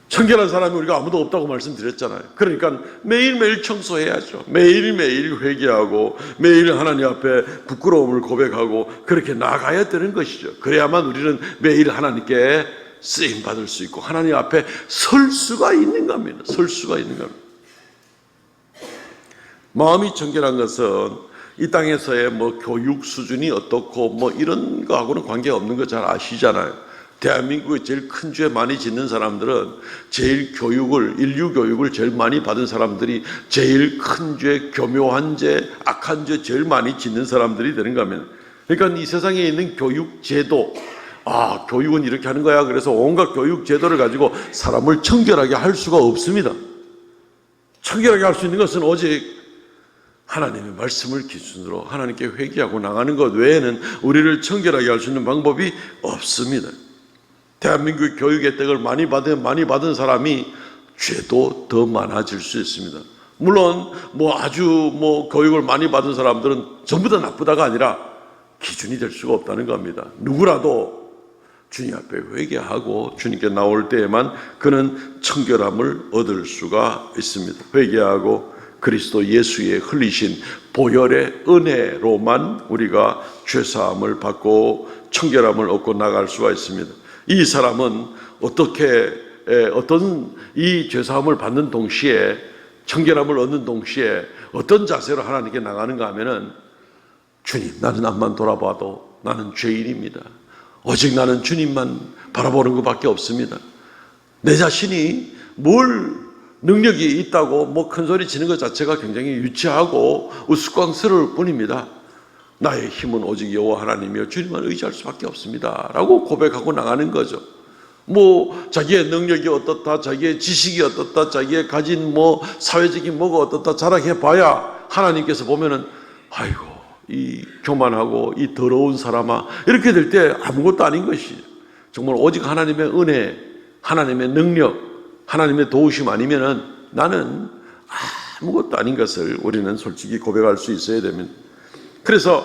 청결한 사람이 우리가 아무도 없다고 말씀드렸잖아요. 그러니까 매일매일 청소해야죠. 매일매일 회개하고 매일 하나님 앞에 부끄러움을 고백하고 그렇게 나가야 되는 것이죠. 그래야만 우리는 매일 하나님께 쓰임받을 수 있고 하나님 앞에 설 수가 있는 겁니다. 설 수가 있는 겁니다. 마음이 청결한 것은 이 땅에서의 뭐 교육 수준이 어떻고 뭐 이런 거하고는 관계없는 거 잘 아시잖아요. 대한민국에 제일 큰 죄 많이 짓는 사람들은 제일 교육을, 인류 교육을 제일 많이 받은 사람들이 제일 큰 죄, 교묘한 죄, 악한 죄 제일 많이 짓는 사람들이 되는 겁니다. 그러니까 이 세상에 있는 교육 제도, 교육은 이렇게 하는 거야. 그래서 온갖 교육 제도를 가지고 사람을 청결하게 할 수가 없습니다. 청결하게 할 수 있는 것은 오직 하나님의 말씀을 기준으로 하나님께 회개하고 나가는 것 외에는 우리를 청결하게 할 수 있는 방법이 없습니다. 대한민국 교육 혜택을 많이 받은 사람이 죄도 더 많아질 수 있습니다. 물론 아주 교육을 많이 받은 사람들은 전부 다 나쁘다가 아니라 기준이 될 수가 없다는 겁니다. 누구라도 주님 앞에 회개하고 주님께 나올 때에만 그는 청결함을 얻을 수가 있습니다. 회개하고 그리스도 예수의 흘리신 보혈의 은혜로만 우리가 죄사함을 받고 청결함을 얻고 나갈 수가 있습니다. 이 사람은 어떤 이 죄사함을 받는 동시에 청결함을 얻는 동시에 어떤 자세로 하나님께 나가는가 하면은, 주님 나는 앞만 돌아봐도 나는 죄인입니다. 오직 나는 주님만 바라보는 것밖에 없습니다. 내 자신이 뭘 능력이 있다고 큰 소리 치는 것 자체가 굉장히 유치하고 우스꽝스러울 뿐입니다. 나의 힘은 오직 여호와 하나님이여 주님만 의지할 수밖에 없습니다 라고 고백하고 나가는 거죠. 자기의 능력이 어떻다, 자기의 지식이 어떻다, 자기의 가진 사회적인 뭐가 어떻다 자랑해봐야 하나님께서 보면은 아이고 이 교만하고 이 더러운 사람아 이렇게 될 때 아무것도 아닌 것이죠. 정말 오직 하나님의 은혜, 하나님의 능력, 하나님의 도우심 아니면은 나는 아무것도 아닌 것을 우리는 솔직히 고백할 수 있어야 됩니다. 그래서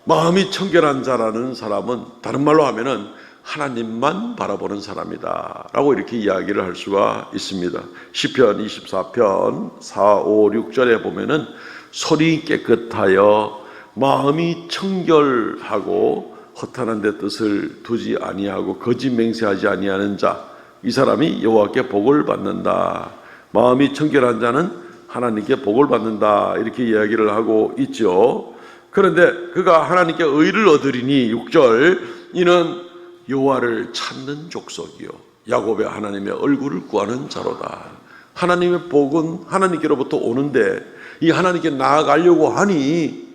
마음이 청결한 자라는 사람은 다른 말로 하면은 하나님만 바라보는 사람이다 라고 이렇게 이야기를 할 수가 있습니다. 시편 24편 4, 5, 6절에 보면은 손이 깨끗하여 마음이 청결하고 허탄한 데 뜻을 두지 아니하고 거짓 맹세하지 아니하는 자, 이 사람이 여호와께 복을 받는다. 마음이 청결한 자는 하나님께 복을 받는다 이렇게 이야기를 하고 있죠. 그런데 그가 하나님께 의를 얻으리니 6절 이는 여호와를 찾는 족속이요 야곱의 하나님의 얼굴을 구하는 자로다. 하나님의 복은 하나님께로부터 오는데 이 하나님께 나아가려고 하니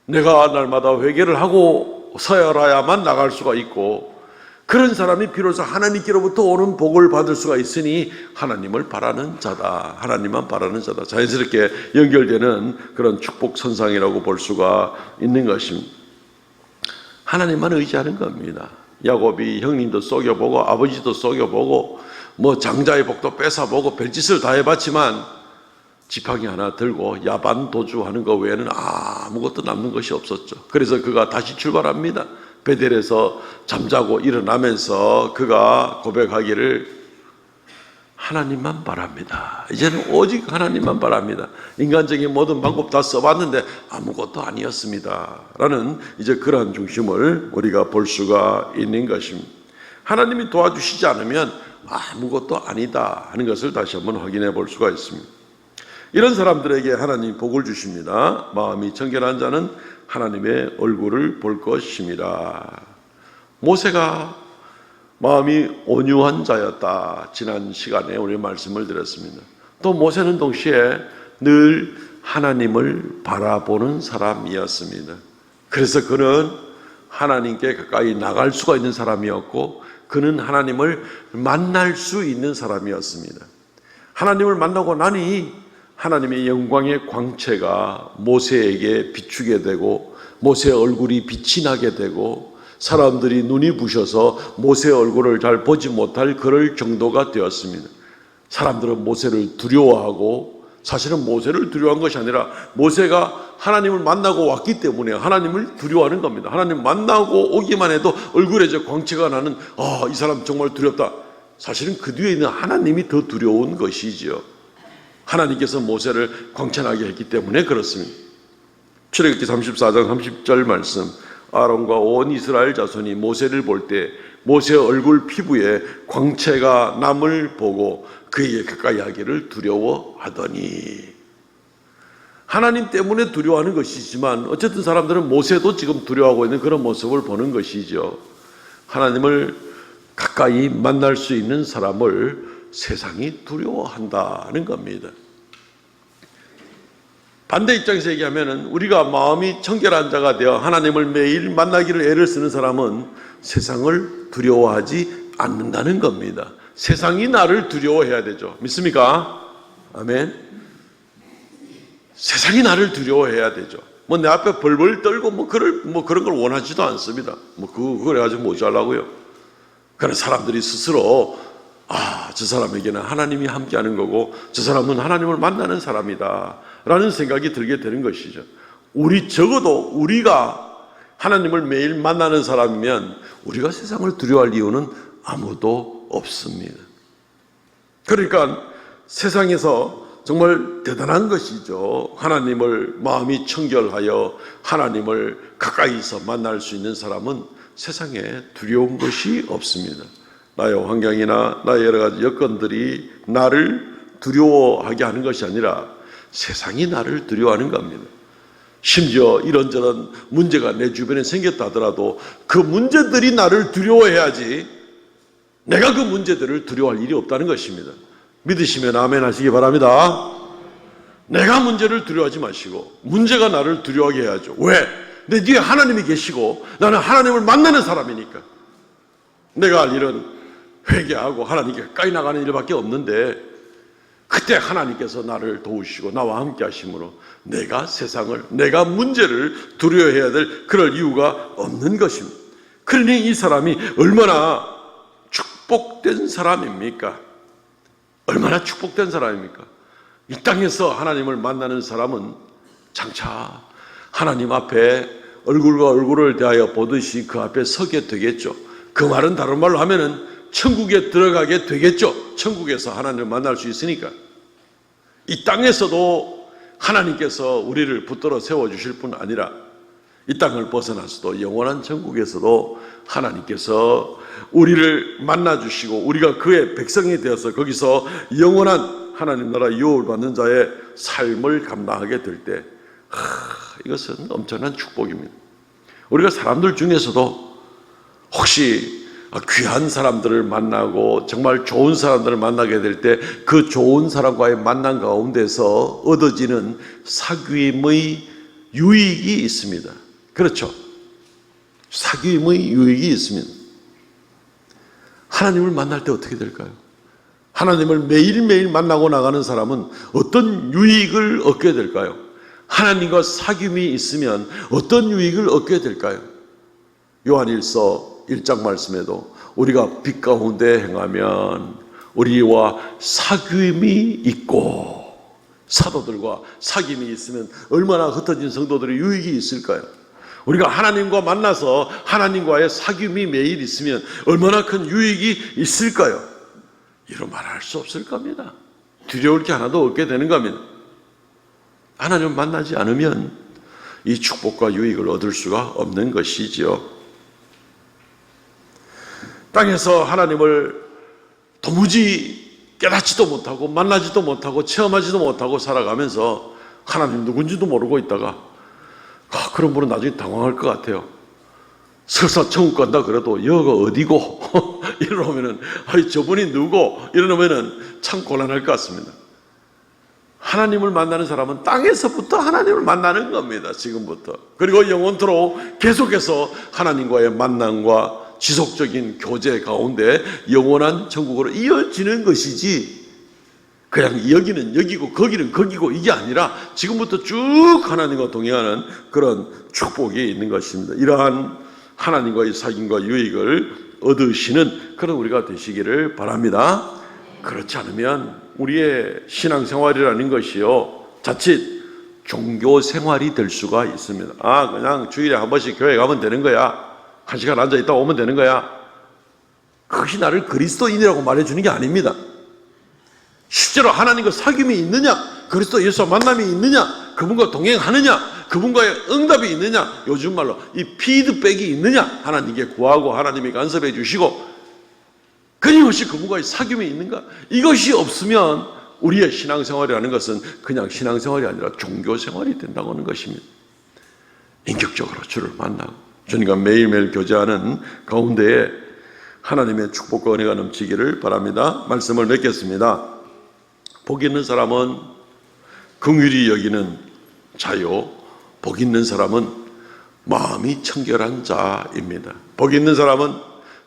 내가 날마다 회개를 하고 서열하야만 나갈 수가 있고, 그런 사람이 비로소 하나님께로부터 오는 복을 받을 수가 있으니 하나님을 바라는 자다. 하나님만 바라는 자다. 자연스럽게 연결되는 그런 축복 선상이라고 볼 수가 있는 것입니다. 하나님만 의지하는 겁니다. 야곱이 형님도 속여보고 아버지도 속여보고 뭐 장자의 복도 뺏어보고 별짓을 다 해봤지만 지팡이 하나 들고 야반 도주하는 것 외에는 아무것도 남는 것이 없었죠. 그래서 그가 다시 출발합니다. 베델에서 잠자고 일어나면서 그가 고백하기를 하나님만 바랍니다. 이제는 오직 하나님만 바랍니다. 인간적인 모든 방법 다 써봤는데 아무것도 아니었습니다. 라는 이제 그러한 중심을 우리가 볼 수가 있는 것입니다. 하나님이 도와주시지 않으면 아무것도 아니다 하는 것을 다시 한번 확인해 볼 수가 있습니다. 이런 사람들에게 하나님 복을 주십니다. 마음이 청결한 자는 하나님의 얼굴을 볼 것입니다. 모세가 마음이 온유한 자였다. 지난 시간에 우리 말씀을 드렸습니다. 또 모세는 동시에 늘 하나님을 바라보는 사람이었습니다. 그래서 그는 하나님께 가까이 나갈 수가 있는 사람이었고, 그는 하나님을 만날 수 있는 사람이었습니다. 하나님을 만나고 나니 하나님의 영광의 광채가 모세에게 비추게 되고, 모세의 얼굴이 빛이 나게 되고, 사람들이 눈이 부셔서 모세의 얼굴을 잘 보지 못할 그럴 정도가 되었습니다. 사람들은 모세를 두려워하고, 사실은 모세를 두려워한 것이 아니라 모세가 하나님을 만나고 왔기 때문에 하나님을 두려워하는 겁니다. 하나님 만나고 오기만 해도 얼굴에 이제 광채가 나는, 이 사람 정말 두렵다. 사실은 그 뒤에 있는 하나님이 더 두려운 것이지요. 하나님께서 모세를 광채나게 했기 때문에 그렇습니다. 출애굽기 34장 30절 말씀, 아론과 온 이스라엘 자손이 모세를 볼 때 모세의 얼굴 피부에 광채가 남을 보고 그에게 가까이 하기를 두려워하더니, 하나님 때문에 두려워하는 것이지만 어쨌든 사람들은 모세도 지금 두려워하고 있는 그런 모습을 보는 것이죠. 하나님을 가까이 만날 수 있는 사람을 세상이 두려워한다는 겁니다. 반대 입장에서 얘기하면 우리가 마음이 청결한 자가 되어 하나님을 매일 만나기를 애를 쓰는 사람은 세상을 두려워하지 않는다는 겁니다. 세상이 나를 두려워해야 되죠. 믿습니까? 아멘. 세상이 나를 두려워해야 되죠. 뭐 내 앞에 벌벌 떨고 그런 걸 원하지도 않습니다. 그걸 해가지고 뭐 어쩌려고요. 그런 사람들이 스스로 저 사람에게는 하나님이 함께하는 거고 저 사람은 하나님을 만나는 사람이다 라는 생각이 들게 되는 것이죠. 적어도 우리가 하나님을 매일 만나는 사람이면 우리가 세상을 두려워할 이유는 아무도 없습니다. 그러니까 세상에서 정말 대단한 것이죠. 하나님을 마음이 청결하여 하나님을 가까이서 만날 수 있는 사람은 세상에 두려운 것이 없습니다. 나의 환경이나 나의 여러 가지 여건들이 나를 두려워하게 하는 것이 아니라 세상이 나를 두려워하는 겁니다. 심지어 이런저런 문제가 내 주변에 생겼다 하더라도 그 문제들이 나를 두려워해야지 내가 그 문제들을 두려워할 일이 없다는 것입니다. 믿으시면 아멘 하시기 바랍니다. 내가 문제를 두려워하지 마시고 문제가 나를 두려워하게 해야죠. 왜? 내 뒤에 하나님이 계시고 나는 하나님을 만나는 사람이니까. 내가 할 일은 회개하고 하나님께 가까이 나가는 일밖에 없는데, 그때 하나님께서 나를 도우시고 나와 함께 하심으로 내가 문제를 두려워해야 될 그럴 이유가 없는 것입니다. 그러니 이 사람이 얼마나 축복된 사람입니까? 얼마나 축복된 사람입니까? 이 땅에서 하나님을 만나는 사람은 장차 하나님 앞에 얼굴과 얼굴을 대하여 보듯이 그 앞에 서게 되겠죠. 그 말은 다른 말로 하면은 천국에 들어가게 되겠죠. 천국에서 하나님을 만날 수 있으니까. 이 땅에서도 하나님께서 우리를 붙들어 세워주실 뿐 아니라 이 땅을 벗어나서도 영원한 천국에서도 하나님께서 우리를 만나주시고 우리가 그의 백성이 되어서 거기서 영원한 하나님 나라 유업을 받는 자의 삶을 감당하게 될 때, 이것은 엄청난 축복입니다. 우리가 사람들 중에서도 혹시 귀한 사람들을 만나고 정말 좋은 사람들을 만나게 될 때 그 좋은 사람과의 만남 가운데서 얻어지는 사귐의 유익이 있습니다. 그렇죠? 사귐의 유익이 있습니다. 하나님을 만날 때 어떻게 될까요? 하나님을 매일매일 만나고 나가는 사람은 어떤 유익을 얻게 될까요? 하나님과 사귐이 있으면 어떤 유익을 얻게 될까요? 요한일서 1장 말씀에도 우리가 빛 가운데 행하면 우리와 사귐이 있고, 사도들과 사귐이 있으면 얼마나 흩어진 성도들의 유익이 있을까요? 우리가 하나님과 만나서 하나님과의 사귐이 매일 있으면 얼마나 큰 유익이 있을까요? 이런 말할 수 없을 겁니다. 두려울 게 하나도 없게 되는 겁니다. 하나님을 만나지 않으면 이 축복과 유익을 얻을 수가 없는 것이지요. 땅에서 하나님을 도무지 깨닫지도 못하고 만나지도 못하고 체험하지도 못하고 살아가면서 하나님 누군지도 모르고 있다가 그런 분은 나중에 당황할 것 같아요. 설사 천국 간다 그래도 여기가 어디고 이러면은 저분이 누구 이러면은 참 곤란할 것 같습니다. 하나님을 만나는 사람은 땅에서부터 하나님을 만나는 겁니다. 지금부터. 그리고 영원토록 계속해서 하나님과의 만남과 지속적인 교제 가운데 영원한 천국으로 이어지는 것이지, 그냥 여기는 여기고 거기는 거기고 이게 아니라 지금부터 쭉 하나님과 동행하는 그런 축복이 있는 것입니다. 이러한 하나님과의 사귐과 유익을 얻으시는 그런 우리가 되시기를 바랍니다. 그렇지 않으면 우리의 신앙생활이라는 것이요, 자칫 종교생활이 될 수가 있습니다. 그냥 주일에 한 번씩 교회 가면 되는 거야. 한 시간 앉아 있다 오면 되는 거야. 그것이 나를 그리스도인이라고 말해주는 게 아닙니다. 실제로 하나님과 사귐이 있느냐, 그리스도 예수와 만남이 있느냐, 그분과 동행하느냐, 그분과의 응답이 있느냐, 요즘 말로 이 피드백이 있느냐, 하나님께 구하고 하나님이 간섭해 주시고 끊임없이 그분과의 사귐이 있는가, 이것이 없으면 우리의 신앙생활이라는 것은 그냥 신앙생활이 아니라 종교생활이 된다고 하는 것입니다. 인격적으로 주를 만나고 주님과 매일매일 교제하는 가운데에 하나님의 축복과 은혜가 넘치기를 바랍니다. 말씀을 맺겠습니다. 복 있는 사람은 긍휼히 여기는 자요, 복 있는 사람은 마음이 청결한 자입니다. 복 있는 사람은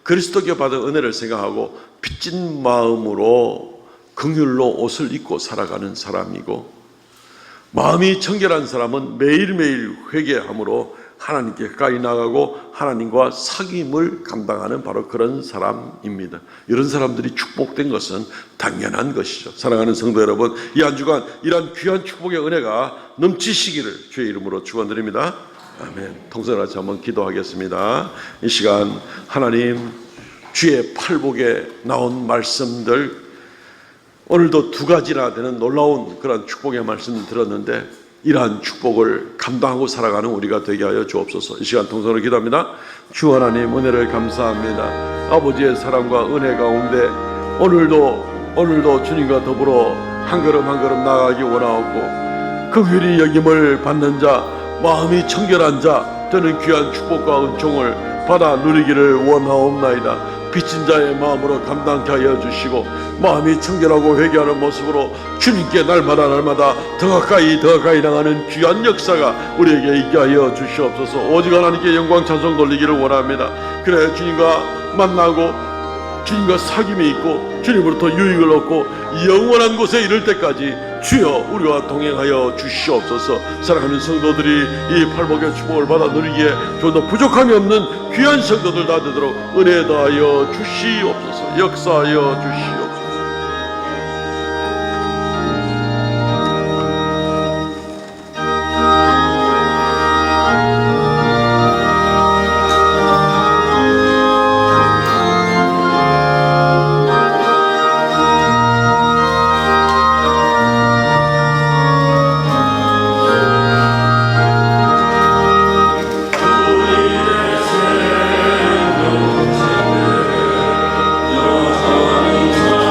그리스도께 받은 은혜를 생각하고 빚진 마음으로 긍휼로 옷을 입고 살아가는 사람이고, 마음이 청결한 사람은 매일매일 회개함으로 하나님께 가까이 나가고 하나님과 사귐을 감당하는 바로 그런 사람입니다. 이런 사람들이 축복된 것은 당연한 것이죠. 사랑하는 성도 여러분, 이 한 주간 이러한 귀한 축복의 은혜가 넘치시기를 주의 이름으로 축원드립니다. 아멘. 통성을 같이 한번 기도하겠습니다. 이 시간 하나님, 주의 팔복에 나온 말씀들, 오늘도 두 가지나 되는 놀라운 그런 축복의 말씀을 들었는데 이러한 축복을 감당하고 살아가는 우리가 되게 하여 주옵소서. 이 시간 통성으로 기도합니다. 주 하나님, 은혜를 감사합니다. 아버지의 사랑과 은혜 가운데 오늘도 주님과 더불어 한 걸음 한 걸음 나아가기 원하옵고, 긍휼히 여김을 받는 자, 마음이 청결한 자, 저는 귀한 축복과 은총을 받아 누리기를 원하옵나이다. 빚진 자의 마음으로 감당케 하여 주시고, 마음이 청결하고 회개하는 모습으로 주님께 날마다 더 가까이 나가는 귀한 역사가 우리에게 있게 하여 주시옵소서. 오직 하나님께 영광 찬송 돌리기를 원합니다. 그래, 주님과 만나고 주님과 사귐이 있고 주님으로부터 유익을 얻고 영원한 곳에 이를 때까지 주여 우리와 동행하여 주시옵소서. 사랑하는 성도들이 이 팔복의 축복을 받아 누리기에 좀 더 부족함이 없는 귀한 성도들 다 되도록 은혜 다하여 주시옵소서. 역사하여 주시옵소서. 주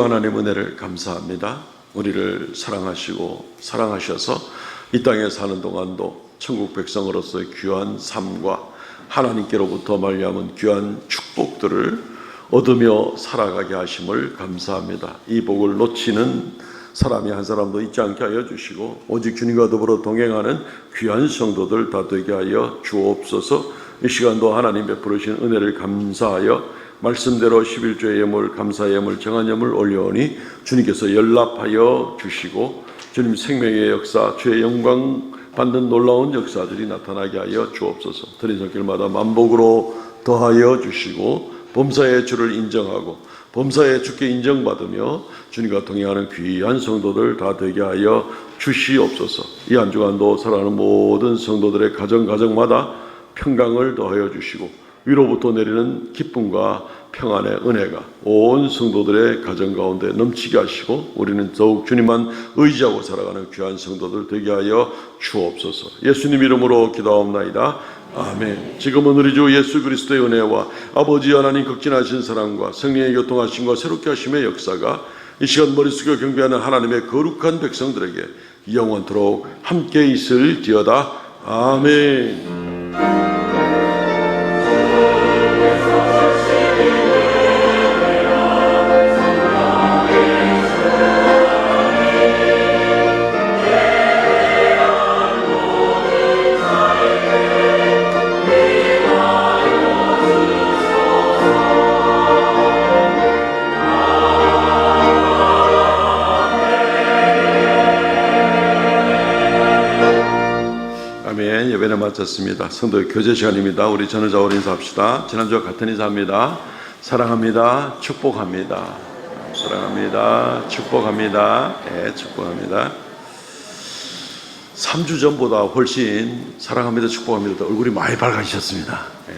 하나님 은혜를 감사합니다. 우리를 사랑하시고 사랑하셔서 이 땅에 사는 동안도 천국 백성으로서의 귀한 삶과 하나님께로부터 말미암은 귀한 축복들을 얻으며 살아가게 하심을 감사합니다. 이 복을 놓치는 사람이 한 사람도 있지 않게 하여 주시고 오직 주님과 더불어 동행하는 귀한 성도들 다 되게 하여 주옵소서. 이 시간도 하나님 베푸르신 은혜를 감사하여 말씀대로 11조의 예물, 감사의 예물, 정한 예물 올려오니 주님께서 연락하여 주시고 주님 생명의 역사, 주의 영광 받는 놀라운 역사들이 나타나게 하여 주옵소서. 드린 손길마다 만복으로 더하여 주시고 범사의 주를 인정하고 범사의 주께 인정받으며 주님과 동행하는 귀한 성도들 다 되게 하여 주시옵소서. 이 한 주간도 사랑하는 모든 성도들의 가정마다 평강을 더하여 주시고 위로부터 내리는 기쁨과 평안의 은혜가 온 성도들의 가정 가운데 넘치게 하시고 우리는 더욱 주님만 의지하고 살아가는 귀한 성도들 되게 하여 주옵소서. 예수님 이름으로 기도하옵나이다. 아멘. 지금은 우리 주 예수 그리스도의 은혜와 아버지 하나님 극진하신 사랑과 성령의 교통하심과 새롭게 하심의 역사가 이 시간 머리 숙여 경배하는 하나님의 거룩한 백성들에게 영원토록 함께 있을지어다. 아멘. 예배를 마쳤습니다. 성도의 교제 시간입니다. 우리 전우자월 인사합시다. 지난주와 같은 인사합니다. 사랑합니다. 축복합니다. 사랑합니다. 축복합니다. 네, 축복합니다. 3주 전보다 훨씬 사랑합니다. 축복합니다. 얼굴이 많이 밝아지셨습니다. 네,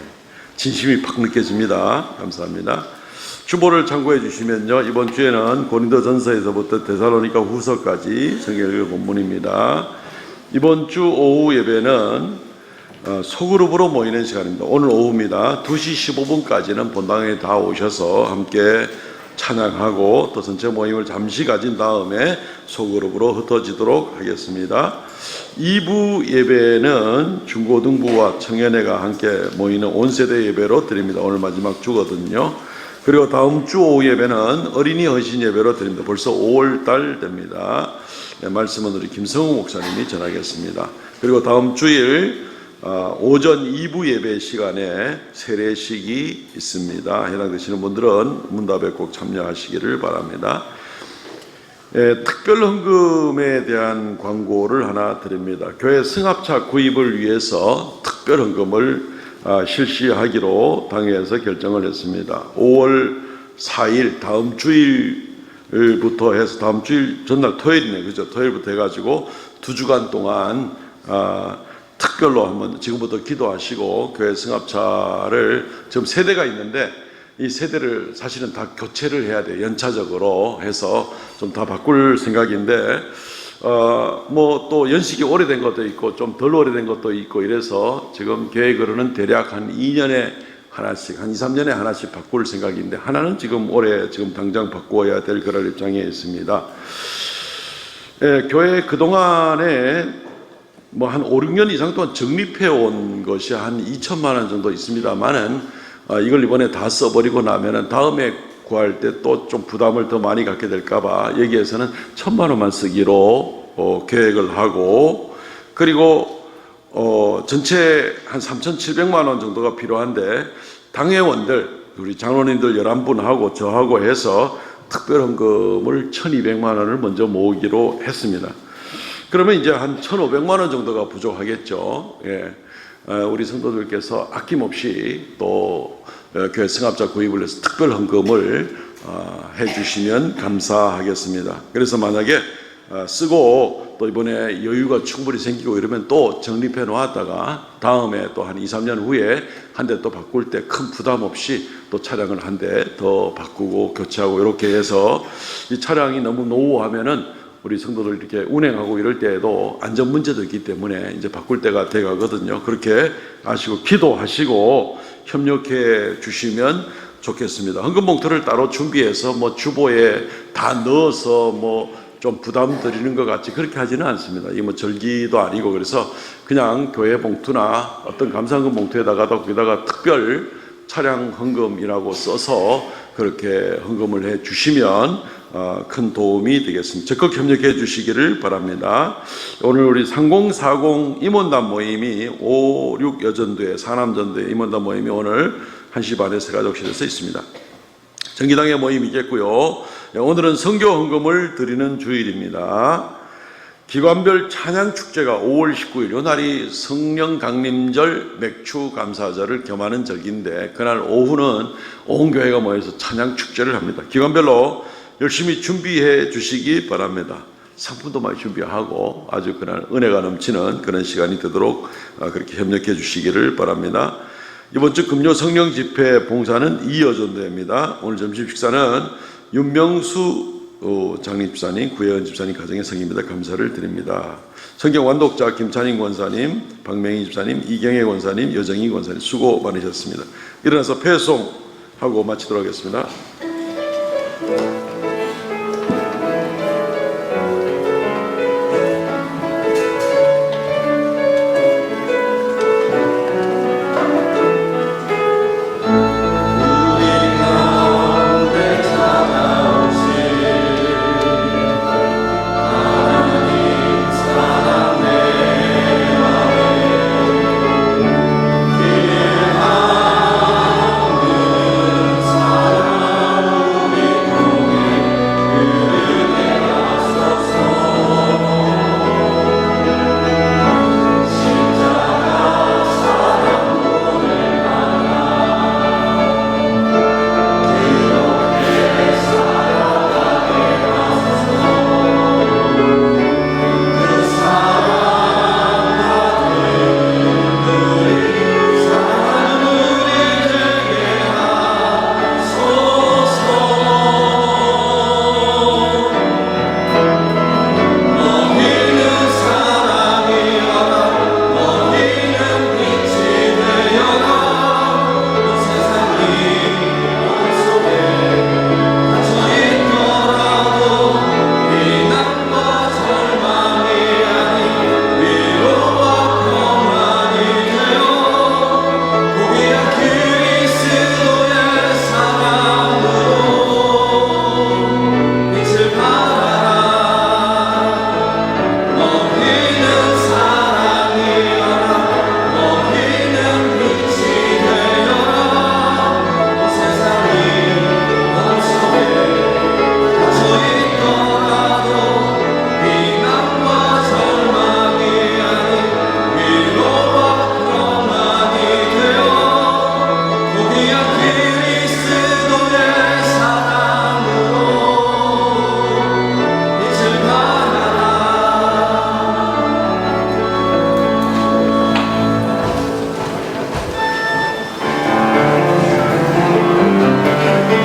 진심이 팍 느껴집니다. 감사합니다. 주보를 참고해 주시면요, 이번 주에는 고린도전서에서부터 데살로니가 후서까지 성경 본문입니다. 이번 주 오후 예배는 소그룹으로 모이는 시간입니다. 오늘 오후입니다. 2시 15분까지는 본당에 다 오셔서 함께 찬양하고 또 전체 모임을 잠시 가진 다음에 소그룹으로 흩어지도록 하겠습니다. 2부 예배는 중고등부와 청년회가 함께 모이는 온세대 예배로 드립니다. 오늘 마지막 주거든요. 그리고 다음 주 오후 예배는 어린이 헌신 예배로 드립니다. 벌써 5월달 됩니다. 네, 말씀은 우리 김성우 목사님이 전하겠습니다. 그리고 다음 주일 오전 2부 예배 시간에 세례식이 있습니다. 해당되시는 분들은 문답에 꼭 참여하시기를 바랍니다. 특별 헌금에 대한 광고를 하나 드립니다. 교회 승합차 구입을 위해서 특별 헌금을 실시하기로 당회에서 결정을 했습니다. 5월 4일 다음 주일부터 해서 다음 주일 전날 토요일이네, 그죠? 토요일부터 해가지고 2주간 동안 특별로 한번 지금부터 기도하시고 교회 승합차를 지금 세대가 있는데 이 세대를 사실은 다 교체를 해야 돼요. 연차적으로 해서 좀 다 바꿀 생각인데 뭐 또 연식이 오래된 것도 있고 좀 덜 오래된 것도 있고 이래서 지금 계획으로는 대략 한 2년에 하나씩, 한 2, 3년에 하나씩 바꿀 생각인데 하나는 지금 올해 지금 당장 바꾸어야 될 그럴 입장에 있습니다. 교회 그동안에 뭐 한 5, 6년 이상 동안 적립해 온 것이 한 2천만 원 정도 있습니다만은 이걸 이번에 다 써버리고 나면은 다음에 구할 때 또 좀 부담을 더 많이 갖게 될까봐 여기에서는 1,000만 원만 쓰기로 계획을 하고, 그리고 전체 한 3,700만 원 정도가 필요한데 당회원들 우리 장로님들 11분하고 저하고 해서 특별헌금을 1,200만 원을 먼저 모으기로 했습니다. 그러면 이제 한 1,500만 원 정도가 부족하겠죠. 예. 우리 성도들께서 아낌없이 또 교회 승합차 구입을 해서 특별 헌금을 해주시면 감사하겠습니다. 그래서 만약에 쓰고 또 이번에 여유가 충분히 생기고 이러면 또 적립해 놓았다가 다음에 또 한 2, 3년 후에 한 대 또 바꿀 때 큰 부담 없이 또 차량을 한 대 더 바꾸고 교체하고 이렇게 해서 이 차량이 너무 노후하면은 우리 성도들 이렇게 운행하고 이럴 때에도 안전 문제도 있기 때문에 이제 바꿀 때가 돼 가거든요. 그렇게 아시고 기도하시고 협력해 주시면 좋겠습니다. 헌금 봉투를 따로 준비해서 뭐 주보에 다 넣어서 뭐 좀 부담 드리는 것 같이 그렇게 하지는 않습니다. 이게 뭐 절기도 아니고 그래서 그냥 교회 봉투나 어떤 감사헌금 봉투에다가도 거기다가 특별 차량 헌금이라고 써서 그렇게 헌금을 해 주시면 큰 도움이 되겠습니다. 적극 협력해 주시기를 바랍니다. 오늘 우리 3040 임원단 모임이 56 여전도회 사남전도회 임원단 모임이 오늘 1시 반에 새가족실에서 있습니다. 정기당의 모임이겠고요. 오늘은 선교 헌금을 드리는 주일입니다. 기관별 찬양축제가 5월 19일 이 날이 성령 강림절 맥주 감사절을 겸하는 절기인데 그날 오후는 온 교회가 모여서 찬양축제를 합니다. 기관별로 열심히 준비해 주시기 바랍니다. 상품도 많이 준비하고 아주 그날 은혜가 넘치는 그런 시간이 되도록 그렇게 협력해 주시기를 바랍니다. 이번 주 금요 성령 집회 봉사는 이여전도입니다. 오늘 점심 식사는 윤명수 장립 집사님, 구혜연 집사님 가정의 성입니다. 감사를 드립니다. 성경 완독자 김찬인 권사님, 박명희 집사님, 이경혜 권사님, 여정희 권사님 수고 많으셨습니다. 일어나서 패송하고 마치도록 하겠습니다.